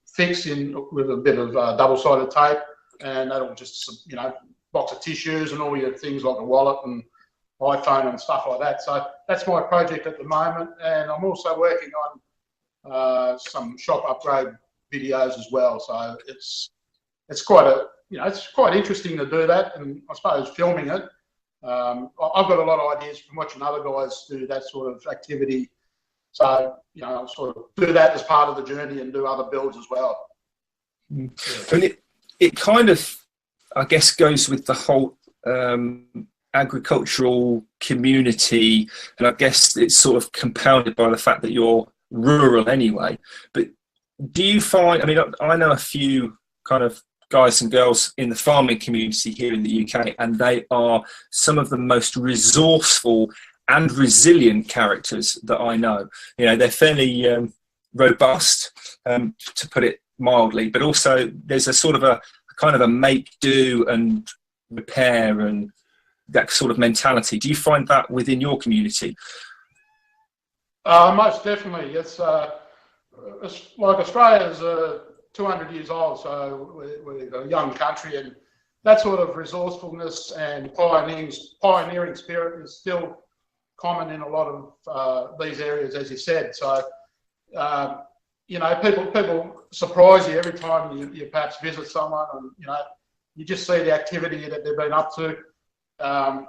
Speaker 5: fix in with a bit of double-sided tape, and that'll just, box of tissues and all your things like a wallet and iPhone and stuff like that. So that's my project at the moment, and I'm also working on some shop upgrade videos as well. So it's quite it's quite interesting to do that, and I suppose filming it. I've got a lot of ideas from watching other guys do that sort of activity. So, I'll sort of do that as part of the journey and do other builds as well.
Speaker 2: And it kind of, I guess, goes with the whole agricultural community, and I guess it's sort of compounded by the fact that you're rural anyway. But do you find, I mean, I know a few kind of guys and girls in the farming community here in the UK, and they are some of the most resourceful and resilient characters that I know. They're fairly robust, to put it mildly, but also there's a sort of a kind of a make do and repair and that sort of mentality. Do you find that within your community?
Speaker 5: Most definitely. It's like Australia's 200 years old, so we're a young country, and that sort of resourcefulness and pioneering spirit is still common in a lot of these areas, as you said. So, people surprise you every time you perhaps visit someone, and you just see the activity that they've been up to.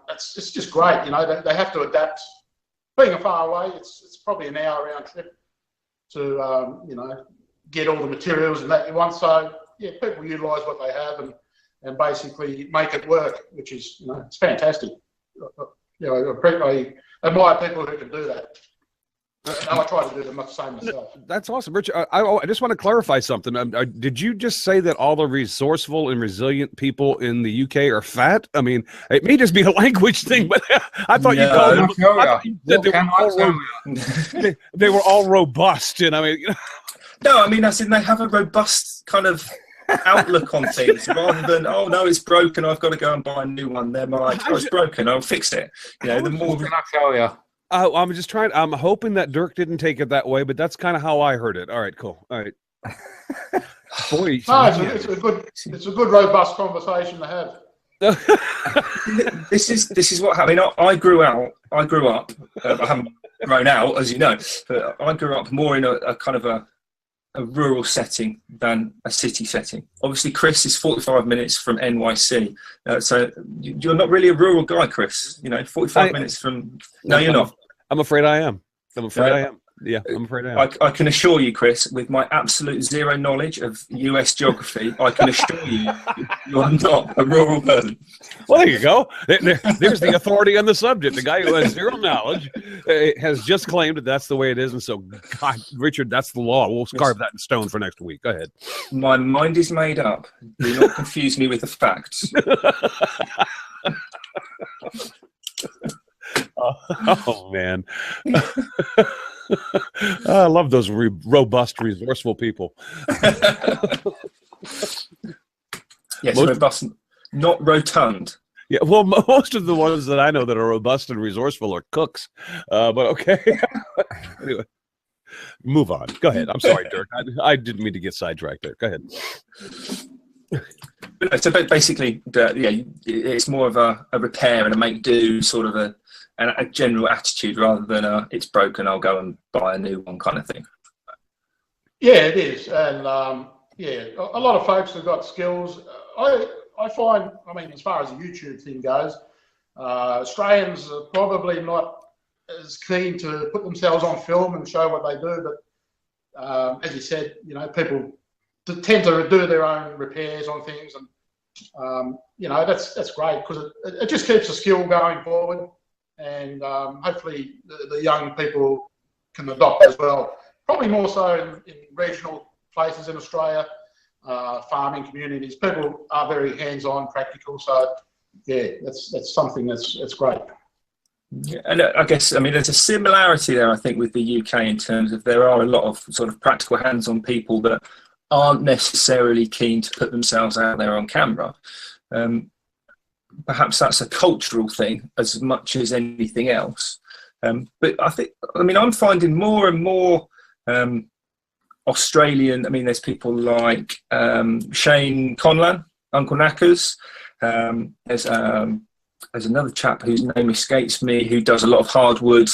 Speaker 5: It's just great. They have to adapt. Being far away, it's probably an hour round trip to get all the materials and that you want. So yeah, people utilise what they have and basically make it work, which is it's fantastic. I admire people who can do that. I try to do the same myself.
Speaker 1: That's awesome, Rich. I just want to clarify something. Did you just say that all the resourceful and resilient people in the UK are fat? I mean, it may just be a language thing, but I thought you called them. They were all robust, and I mean,
Speaker 2: No, I mean, as in they have a robust kind of outlook on things rather than, oh no, it's broken, I've got to go and buy a new one. They're like, oh, it's broken, I'll fix it. The more.
Speaker 4: What can I tell you?
Speaker 1: I'm just trying. I'm hoping that Dirk didn't take it that way, but that's kind of how I heard it. All right, cool. All right. Boy,
Speaker 5: it's a good robust conversation to have.
Speaker 2: This is what happened. I grew up. I haven't grown out, as you know, but I grew up more in a kind of a rural setting than a city setting. Obviously, Chris is 45 minutes from NYC, so you're not really a rural guy, Chris. 45 minutes from. No, you're not.
Speaker 1: I'm afraid I am. I am. Yeah, I'm afraid I am.
Speaker 2: I can assure you, Chris, with my absolute zero knowledge of US geography, I can assure you you're not a rural person.
Speaker 1: Well, there you go. There's the authority on the subject. The guy who has zero knowledge has just claimed that that's the way it is. And so, God, Richard, that's the law. We'll carve that in stone for next week. Go ahead.
Speaker 2: My mind is made up. Do not confuse me with the facts.
Speaker 1: Oh man. I love those robust, resourceful people.
Speaker 2: Yes, robust, not rotund.
Speaker 1: Yeah, well, most of the ones that I know that are robust and resourceful are cooks. But okay. Anyway, move on. Go ahead. I'm sorry, Dirk. I didn't mean to get sidetracked there. Go ahead.
Speaker 2: So basically, yeah, it's more of a repair and a make do sort of a general attitude rather than it's broken, I'll go and buy a new one kind of thing. Yeah,
Speaker 5: it is. And yeah, a lot of folks have got skills. I find, I mean, as far as the YouTube thing goes, Australians are probably not as keen to put themselves on film and show what they do. But as you said, you know, people tend to do their own repairs on things, and you know, that's great because it just keeps the skill going forward, and hopefully the young people can adopt as well. Probably more so in regional places in Australia, farming communities. People are very hands-on, practical. So yeah, that's something that's great.
Speaker 2: Yeah, and I guess, I mean, there's a similarity there, I think, with the UK in terms of there are a lot of sort of practical hands-on people that aren't necessarily keen to put themselves out there on camera. Perhaps that's a cultural thing as much as anything else. But I think, I mean, I'm finding more and more Australian, I mean, there's people like Shane Conlan, Uncle Knackers. There's another chap whose name escapes me who does a lot of hardwood,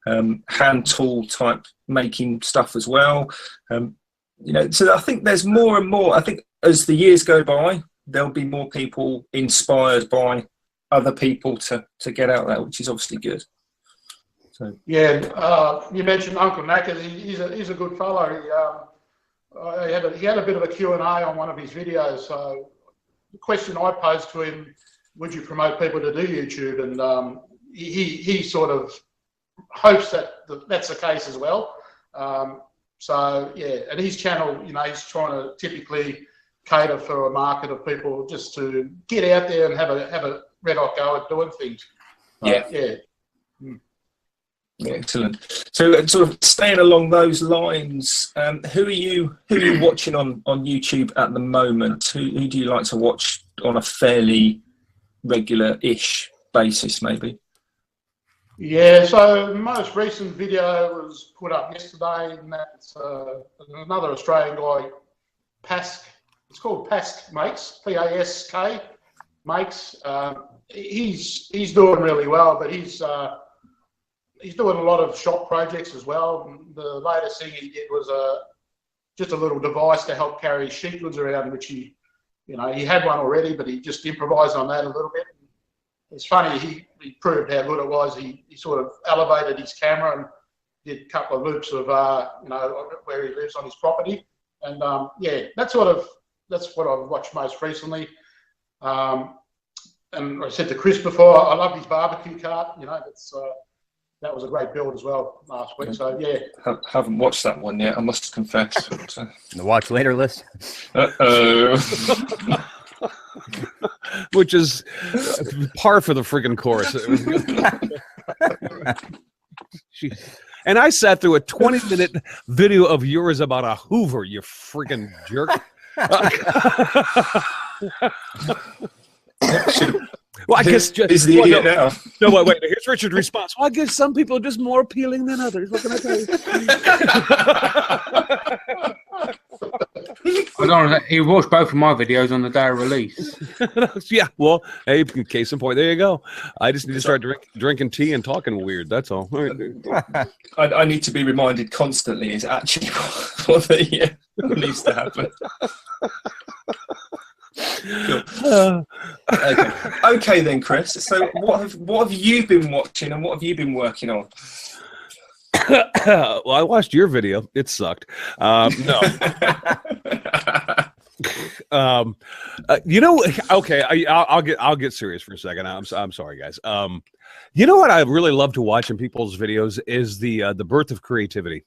Speaker 2: hand tool type making stuff as well. You know, so I think there's more and more. I think as the years go by, there'll be more people inspired by other people to get out there, which is obviously good. So
Speaker 5: yeah, you mentioned Uncle Knackers. He's a good fellow. He had a bit of a Q&A on one of his videos. So the question I posed to him, would you promote people to do YouTube? And he sort of hopes that's the case as well. So yeah, and his channel, you know, he's trying to typically cater for a market of people just to get out there and have a red hot go at doing things. Yeah.
Speaker 2: Excellent. So sort of staying along those lines, who are you watching on YouTube at the moment? Who do you like to watch on a fairly regular-ish basis, maybe?
Speaker 5: Yeah, so the most recent video was put up yesterday, and that's another Australian guy, Pask. It's called Pask Makes, P-A-S-K, Makes. He's doing really well, but he's doing a lot of shop projects as well. The latest thing he did was just a little device to help carry sheet goods around, which he had one already, but he just improvised on that a little bit. It's funny, he proved how good it was. He sort of elevated his camera and did a couple of loops of where he lives on his property, and yeah, that's what I've watched most recently. And I said to Chris before, I love his barbecue cart. You know, that was a great build as well last week. So yeah,
Speaker 2: haven't watched that one yet, I must confess.
Speaker 3: The watch later list.
Speaker 1: Which is par for the friggin' course. And I sat through a 20-minute video of yours about a Hoover, you friggin' jerk. Well, I guess just
Speaker 2: is the idiot now.
Speaker 1: No, wait. Here's Richard's response. Well, I guess some people are just more appealing than others. What can I tell you?
Speaker 4: I don't know. He watched both of my videos on the day of release.
Speaker 1: Yeah, well, hey, case in point, there you go. I just need to start drinking tea and talking weird. That's all.
Speaker 2: I need to be reminded constantly is actually what needs to happen. Okay then, Chris. So what have you been watching and what have you been working on?
Speaker 1: Well, I watched your video. It sucked. No. Okay. I'll get serious for a second. I'm sorry, guys. You know what I really love to watch in people's videos is the birth of creativity.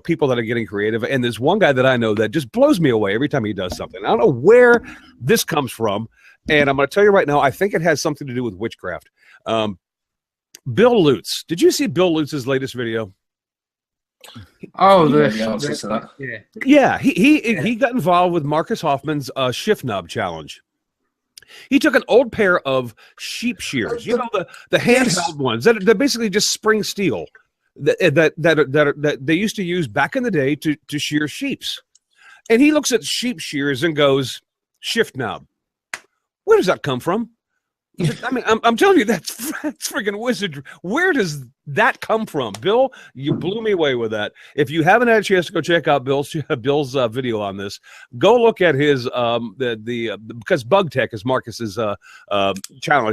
Speaker 1: People that are getting creative. And there's one guy that I know that just blows me away every time he does something. I don't know where this comes from. And I'm going to tell you right now, I think it has something to do with witchcraft. Bill Lutz. Did you see Bill Lutz's latest video?
Speaker 4: Oh,
Speaker 2: You know the answer to that.
Speaker 4: yeah.
Speaker 1: Yeah, he got involved with Marcus Hoffman's shift knob challenge. He took an old pair of sheep shears, you know, the handheld ones that basically just spring steel that they used to use back in the day to shear sheeps. And he looks at sheep shears and goes, shift knob. Where does that come from? I mean, I'm telling you, that's freaking wizardry. Where does that come from, Bill? You blew me away with that. If you haven't had a chance to go check out Bill's video on this, go look at his because Bug Tech is Marcus's channel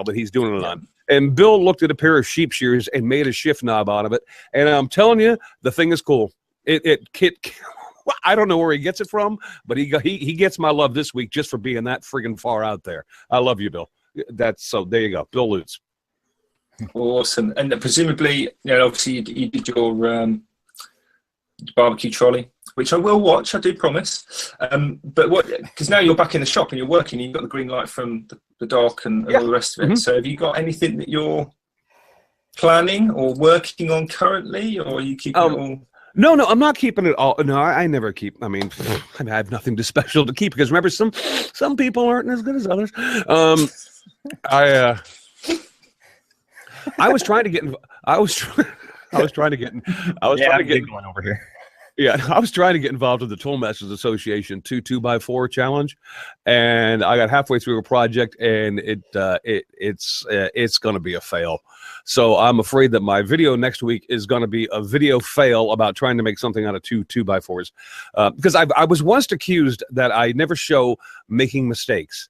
Speaker 1: that he's doing it on. And Bill looked at a pair of sheep shears and made a shift knob out of it. And I'm telling you, the thing is cool. Well, I don't know where he gets it from, but he gets my love this week just for being that friggin' far out there. I love you, Bill. There you go, Bill Lutz.
Speaker 2: Awesome. And presumably, obviously you did your barbecue trolley, which I will watch, I do promise. But because now you're back in the shop and you're working, you've got the green light from the dock and all the rest of it. Mm-hmm. So have you got anything that you're planning or working on currently, or are you keeping it all?
Speaker 1: No, I'm not keeping it all. No, I never keep. I mean, I have nothing special to keep because remember, some people aren't as good as others. I was trying to get. I was trying to get
Speaker 3: going over here.
Speaker 1: Yeah, I was trying to get involved with the Toolmasters Association 2x4 challenge, and I got halfway through a project, and it's going to be a fail. So I'm afraid that my video next week is going to be a video fail about trying to make something out of 2x4s, because I was once accused that I never show making mistakes.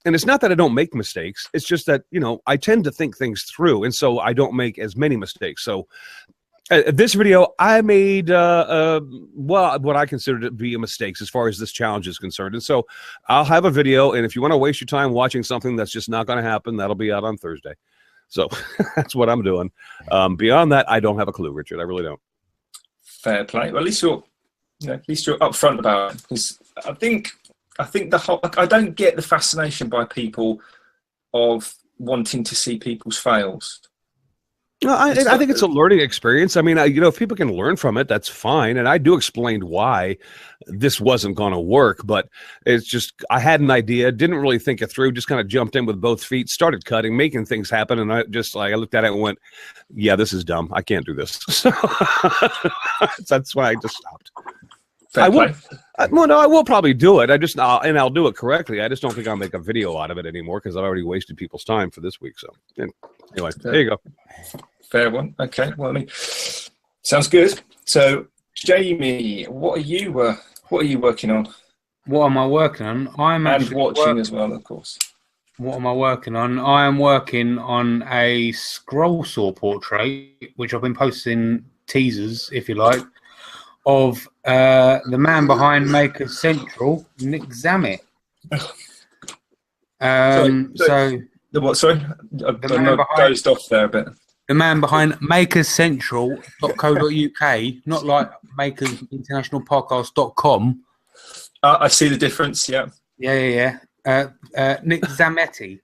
Speaker 1: And it's not that I don't make mistakes. It's just that, I tend to think things through, and so I don't make as many mistakes. So this video, I made, what I consider to be a mistake as far as this challenge is concerned. And so I'll have a video, and if you want to waste your time watching something that's just not going to happen, that'll be out on Thursday. So that's what I'm doing. Beyond that, I don't have a clue, Richard. I really don't.
Speaker 2: Fair play. Well, at least you're upfront about it. Because I think I don't get the fascination by people of wanting to see people's fails.
Speaker 1: No, I think it's a learning experience. I mean, if people can learn from it, that's fine. And I do explain why this wasn't going to work, but it's just, I had an idea, didn't really think it through, just kind of jumped in with both feet, started cutting, making things happen. And I looked at it and went, yeah, this is dumb. I can't do this. So that's why I just stopped. I will probably do it. I'll do it correctly. I just don't think I'll make a video out of it anymore because I've already wasted people's time for this week. So anyway, there you go.
Speaker 2: Fair one. Okay. Well, I mean, sounds good. So, Jamie, what are you working on?
Speaker 4: What am I working on? I'm
Speaker 2: actually watching as well, of course.
Speaker 4: What am I working on? I am working on a scroll saw portrait, which I've been posting teasers, if you like, of the man behind Maker Central, Nick Zammit.
Speaker 2: The what? Sorry, I dozed off there a bit.
Speaker 4: The man behind makerscentral.co.uk, not like makersinternationalpodcast.com.
Speaker 2: I see the difference. Yeah.
Speaker 4: Yeah. Nick Zametti.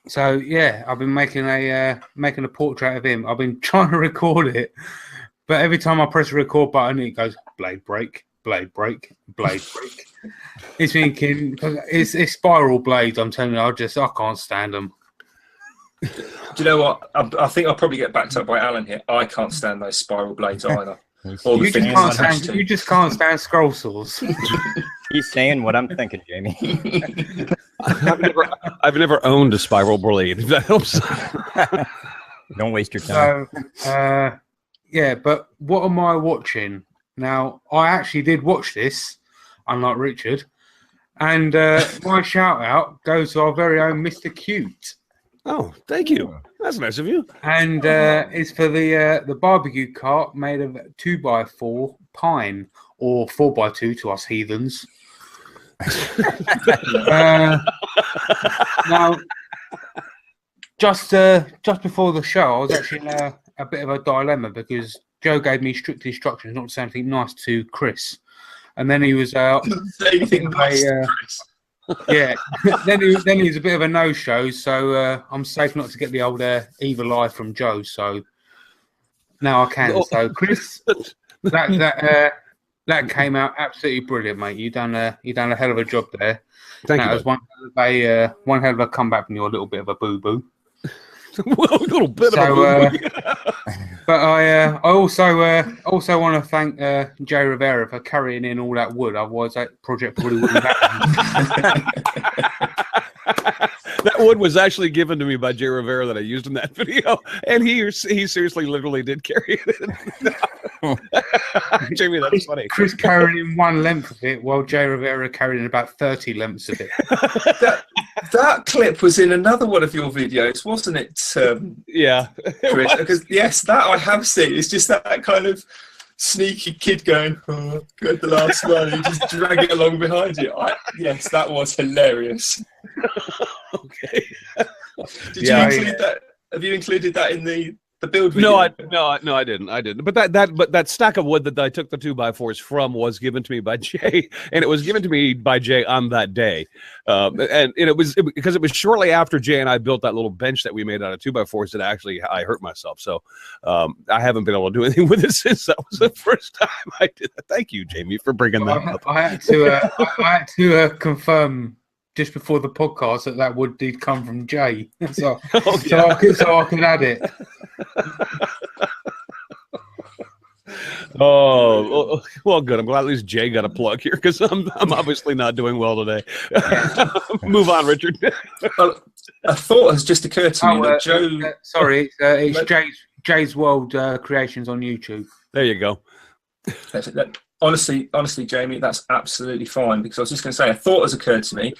Speaker 4: So yeah, I've been making a portrait of him. I've been trying to record it, but every time I press the record button, it goes blade break, blade break, blade break. It's thinking it's spiral blades. I'm telling you, I can't stand them.
Speaker 2: Do you know what? I think I'll probably get backed up by Alan here. I can't stand those spiral blades either.
Speaker 4: You just can't stand scroll saws.
Speaker 3: He's saying what I'm thinking, Jamie.
Speaker 1: I've never owned a spiral blade. If that helps.
Speaker 3: Don't waste your time.
Speaker 4: So, yeah, but what am I watching? Now, I actually did watch this, unlike Richard, and my shout out goes to our very own Mr. Cute.
Speaker 1: Oh, thank you. That's nice of you.
Speaker 4: And it's for the barbecue cart made of 2x4 pine, or 4x2 to us heathens. Now, just before the show, I was actually in a bit of a dilemma because Joe gave me strict instructions not to say anything nice to Chris, and then he was out.
Speaker 2: Say anything nice to Chris.
Speaker 4: Yeah. then he was a bit of a no-show, so I'm safe not to get the old evil eye from Joe. So now I can. So Chris, that came out absolutely brilliant, mate. You done a hell of a job there.
Speaker 1: Thank you.
Speaker 4: That was one hell of a comeback from your little bit of a boo-boo.
Speaker 1: Well, a little bit of a boo-boo.
Speaker 4: But I also want to thank Jay Rivera for carrying in all that wood. Otherwise, that project probably wouldn't happen.
Speaker 1: That wood was actually given to me by Jay Rivera that I used in that video, and he seriously, literally did carry it in. Jamie, that's funny.
Speaker 4: Chris carried in one length of it, while Jay Rivera carried in about 30 lengths of it.
Speaker 2: That clip was in another one of your videos, wasn't it?
Speaker 1: Yeah.
Speaker 2: Chris? Because yes, that I have seen. It's just that kind of sneaky kid going, "Oh, go the last one," and you just drag it along behind you. Yes, that was hilarious.
Speaker 1: Okay.
Speaker 2: Did you include that? Have you included that in the build video?
Speaker 1: No, I didn't. But that stack of wood that I took the 2x4s from was given to me by Jay, and it was given to me by Jay on that day, and it was because it was shortly after Jay and I built that little bench that we made out of 2x4s that I hurt myself. So I haven't been able to do anything with it since. That was the first time I did that. Thank you, Jamie, for bringing that up.
Speaker 4: I had to confirm just before the podcast that wood did come from Jay, so I could add it.
Speaker 1: Oh, well, good. I'm glad at least Jay got a plug here because I'm obviously not doing well today. Move on, Richard.
Speaker 2: Well, a thought has just occurred to me that Joe.
Speaker 4: Sorry, it's Jay's World Creations on YouTube.
Speaker 1: There you go.
Speaker 2: Honestly, Jamie, that's absolutely fine because I was just going to say a thought has occurred to me.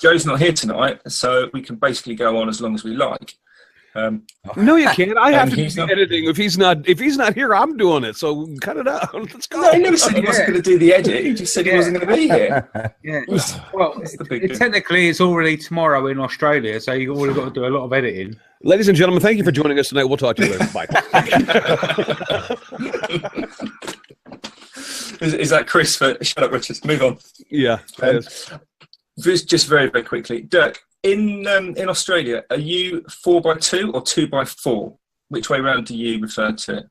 Speaker 2: Joe's not here tonight, so we can basically go on as long as we like.
Speaker 1: No, you can't. I have to do the editing. If he's not here, I'm doing it. So cut it out. Let's go.
Speaker 2: No, he never said he wasn't going to do the edit. He just said he wasn't going to be here.
Speaker 4: Yeah. Well, technically, it's already tomorrow in Australia, so you've already got to do a lot of editing. Ladies
Speaker 1: and gentlemen, thank you for joining us tonight. We'll talk to you later. Bye.
Speaker 2: Is that Chris for Shut Up, Richard? Move on.
Speaker 1: Yeah.
Speaker 2: Just very, very quickly, Dirk. In Australia, are you 4x2 or 2x4? Which way around do you refer to it?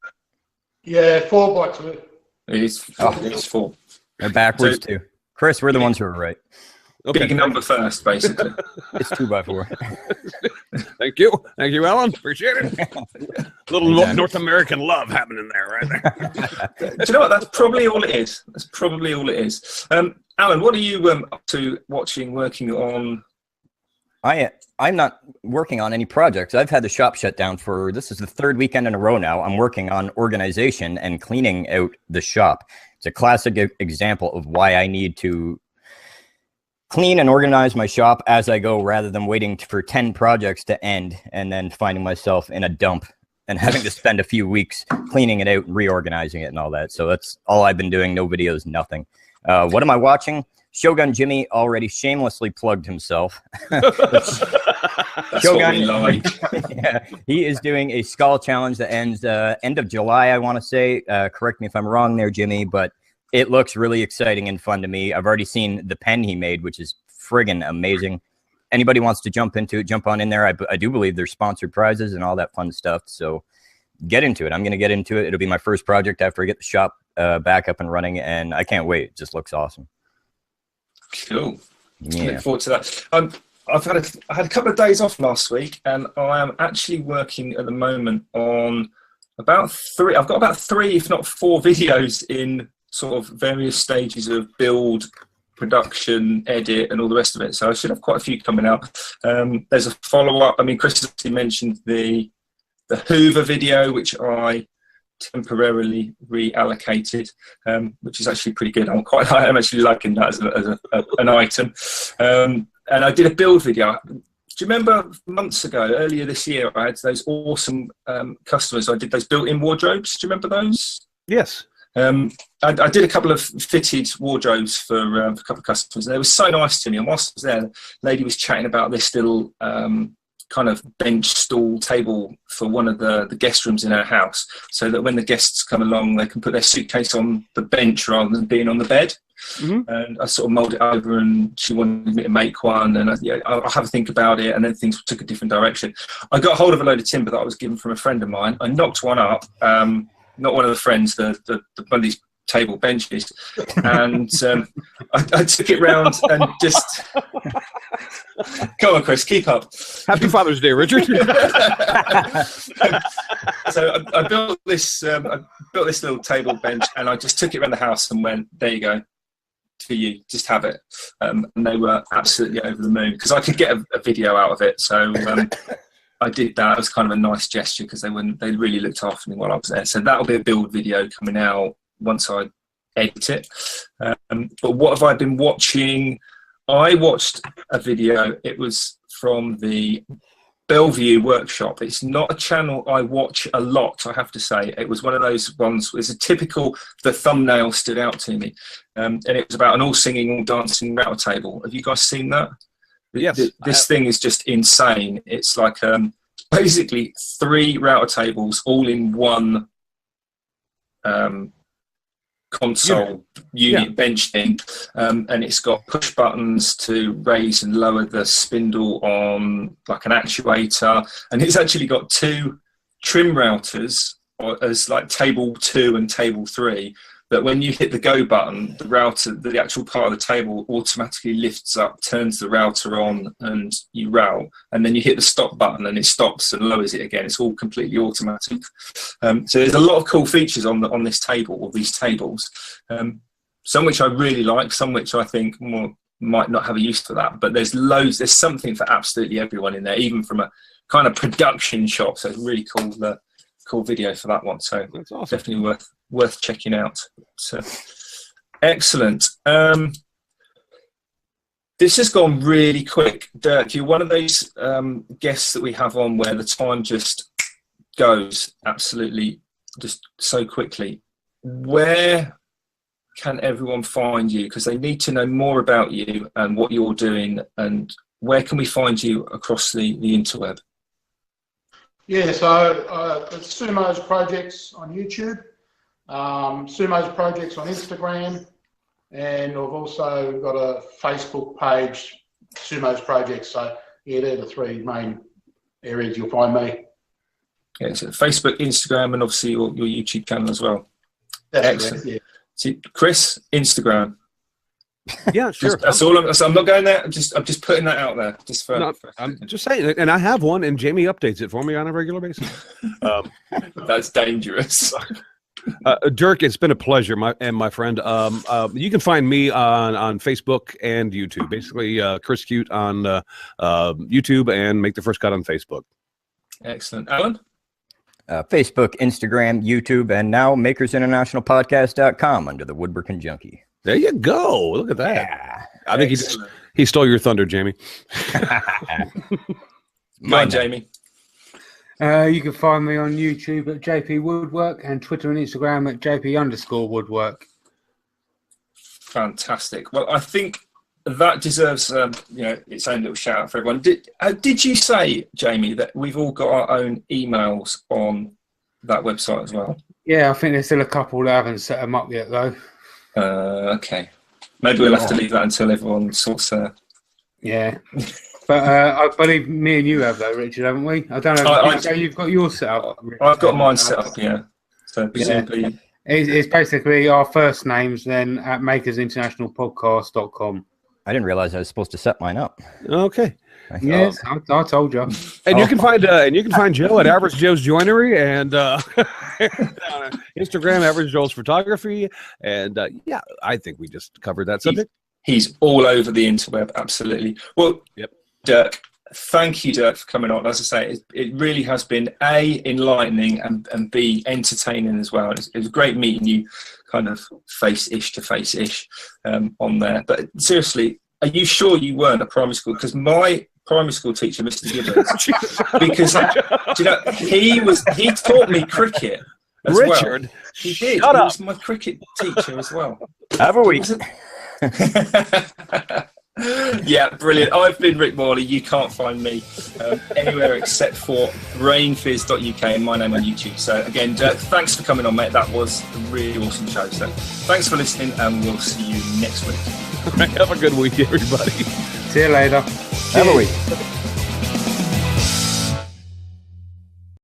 Speaker 5: Yeah, 4x2.
Speaker 2: It's 4.
Speaker 3: They're backwards too. Chris, we're the ones who are right.
Speaker 1: Okay.
Speaker 2: Big number first, basically.
Speaker 3: It's 2x4.
Speaker 1: Thank you, Alan. Appreciate it. A little North American love happening there, right there.
Speaker 2: Do you know what? That's probably all it is. Alan, what are you up to watching, working on?
Speaker 3: I'm not working on any projects. I've had the shop shut down this is the third weekend in a row now. I'm working on organization and cleaning out the shop. It's a classic example of why I need to clean and organize my shop as I go rather than waiting for 10 projects to end and then finding myself in a dump and having to spend a few weeks cleaning it out and reorganizing it and all that. So that's all I've been doing. No videos, nothing. What am I watching? Shogun Jimmy already shamelessly plugged himself. Shogun, yeah, he is doing a skull challenge that ends end of July, I want to say. Correct me if I'm wrong there, Jimmy, but it looks really exciting and fun to me. I've already seen the pen he made, which is friggin' amazing. Anybody wants to jump into it, jump on in there. I do believe there's sponsored prizes and all that fun stuff. So get into it. I'm going to get into it. It'll be my first project after I get the shop back up and running, and I can't wait. It just looks awesome.
Speaker 2: Cool.
Speaker 3: Yeah.
Speaker 2: Look forward to that. I had a couple of days off last week, and I am actually working at the moment on about 3. I've got about 3, if not 4 videos in sort of various stages of build, production, edit, and all the rest of it. So I should have quite a few coming out. There's a follow-up. I mean, Chris mentioned the Hoover video, which I temporarily reallocated, which is actually pretty good. I'm actually liking that as an item. And I did a build video. Do you remember months ago, earlier this year, I had those awesome customers. I did those built-in wardrobes. Do you remember those?
Speaker 1: Yes.
Speaker 2: I did a couple of fitted wardrobes for a couple of customers. And they were so nice to me. And whilst I was there, the lady was chatting about this little kind of bench, stool, table for one of the guest rooms in her house, so that when the guests come along, they can put their suitcase on the bench rather than being on the bed. and I sort of mulled it over, and she wanted me to make one, and I'll have a think about it, and then things took a different direction. I got hold of a load of timber that I was given from a friend of mine. I knocked one up, not one of the friends, one of these table benches, and I took it round and just come on, Chris, keep up.
Speaker 1: Happy Father's Day, Richard.
Speaker 2: So I built this little table bench, and I just took it around the house and went, there you go, for you, just have it. And they were absolutely over the moon because I could get a video out of it. So I did that. It was kind of a nice gesture because they really looked after me while I was there. So that'll be a build video coming out once I edit it. But what have I been watching? I watched a video. It was from the Bellevue workshop. It's not a channel I watch a lot, I have to say. It was one of those ones. It's a typical, the thumbnail stood out to me, and it was about an all singing, all dancing router table. Have you guys seen that?
Speaker 1: Yes.
Speaker 2: This thing is just insane. It's like basically 3 router tables all in one console unit bench thing, and it's got push buttons to raise and lower the spindle on like an actuator, and it's actually got 2 trim routers as like table 2 and table 3, that when you hit the go button, the router, the actual part of the table automatically lifts up, turns the router on, and you route, and then you hit the stop button and it stops and lowers it again. It's all completely automatic. So there's a lot of cool features on this table, or these tables, some which I really like, some which I think might not have a use for that, but there's something for absolutely everyone in there, even from a kind of production shop. So it's really cool video for that one. So
Speaker 1: that's awesome.
Speaker 2: Definitely worth checking out. So excellent. This has gone really quick. Dirk, you're one of those guests that we have on where the time just goes absolutely just so quickly. Where can everyone find you? Because they need to know more about you and what you're doing, and where can we find you across the interweb?
Speaker 5: Yeah, so it's Sumo's Projects on YouTube, Sumo's Projects on Instagram, and I've also got a Facebook page, Sumo's Projects. So yeah, they're the 3 main areas you'll find me.
Speaker 2: Yeah, so Facebook, Instagram, and obviously your YouTube channel as well.
Speaker 5: That's
Speaker 2: excellent.
Speaker 5: correct, yeah.
Speaker 2: See, Chris, Instagram.
Speaker 1: Yeah, sure.
Speaker 2: That's all. I'm not going there. I'm just putting that out there. Just for.
Speaker 1: No, I'm just saying, and I have one, and Jamie updates it for me on a regular basis.
Speaker 2: That's dangerous.
Speaker 1: Dirk, it's been a pleasure, my friend. You can find me on Facebook and YouTube. Basically, Chris Cute on YouTube, and Make the First Cut on Facebook.
Speaker 2: Excellent, Alan.
Speaker 3: Facebook, Instagram, YouTube, and now makersinternationalpodcast.com under the Woodworking Junkie.
Speaker 1: There you go. Look at that.
Speaker 3: Yeah.
Speaker 1: I think he stole your thunder, Jamie.
Speaker 2: Mine, Jamie.
Speaker 4: You can find me on YouTube at JP Woodwork and Twitter and Instagram at JP_Woodwork.
Speaker 2: Fantastic. Well, I think that deserves its own little shout out for everyone. Did you say, Jamie, that we've all got our own emails on that website as well?
Speaker 4: Yeah, I think there's still a couple that haven't set them up yet, though.
Speaker 2: Okay. Maybe we'll have to leave that until everyone sorts
Speaker 4: Yeah. But I believe me and you have, though, Richard, haven't we? I don't know. You've got yours set up. Richard.
Speaker 2: I've got mine set up, yeah. So presumably...
Speaker 4: Yeah. It's basically our first names then at makersinternationalpodcast.com.
Speaker 3: I didn't realize I was supposed to set mine up.
Speaker 1: Okay.
Speaker 4: Yes, I told you.
Speaker 1: And you can find Joe at Average Joe's Joinery, and Instagram Average Joe's Photography, and I think we just covered that subject.
Speaker 2: He's all over the interweb, absolutely. Well,
Speaker 1: yep.
Speaker 2: Dirk, thank you, Dirk, for coming on. As I say, it really has been A, enlightening, and B, entertaining as well. It was great meeting you, kind of face-ish to face-ish on there. But seriously, are you sure you weren't a primary school? Because my primary school teacher, Mr. Gibbons, because he taught me cricket as
Speaker 1: Richard,
Speaker 2: well. He did.
Speaker 1: Shut
Speaker 2: he
Speaker 1: up.
Speaker 2: was my cricket teacher as well.
Speaker 3: Have a week.
Speaker 2: Yeah, brilliant. I've been Rick Morley. You can't find me anywhere except for brainfizz.uk and my name on YouTube. So again, Dirk, thanks for coming on, mate. That was a really awesome show. So thanks for listening, and we'll see you next week.
Speaker 1: Have a good week, everybody.
Speaker 4: See you later.
Speaker 3: Have a week.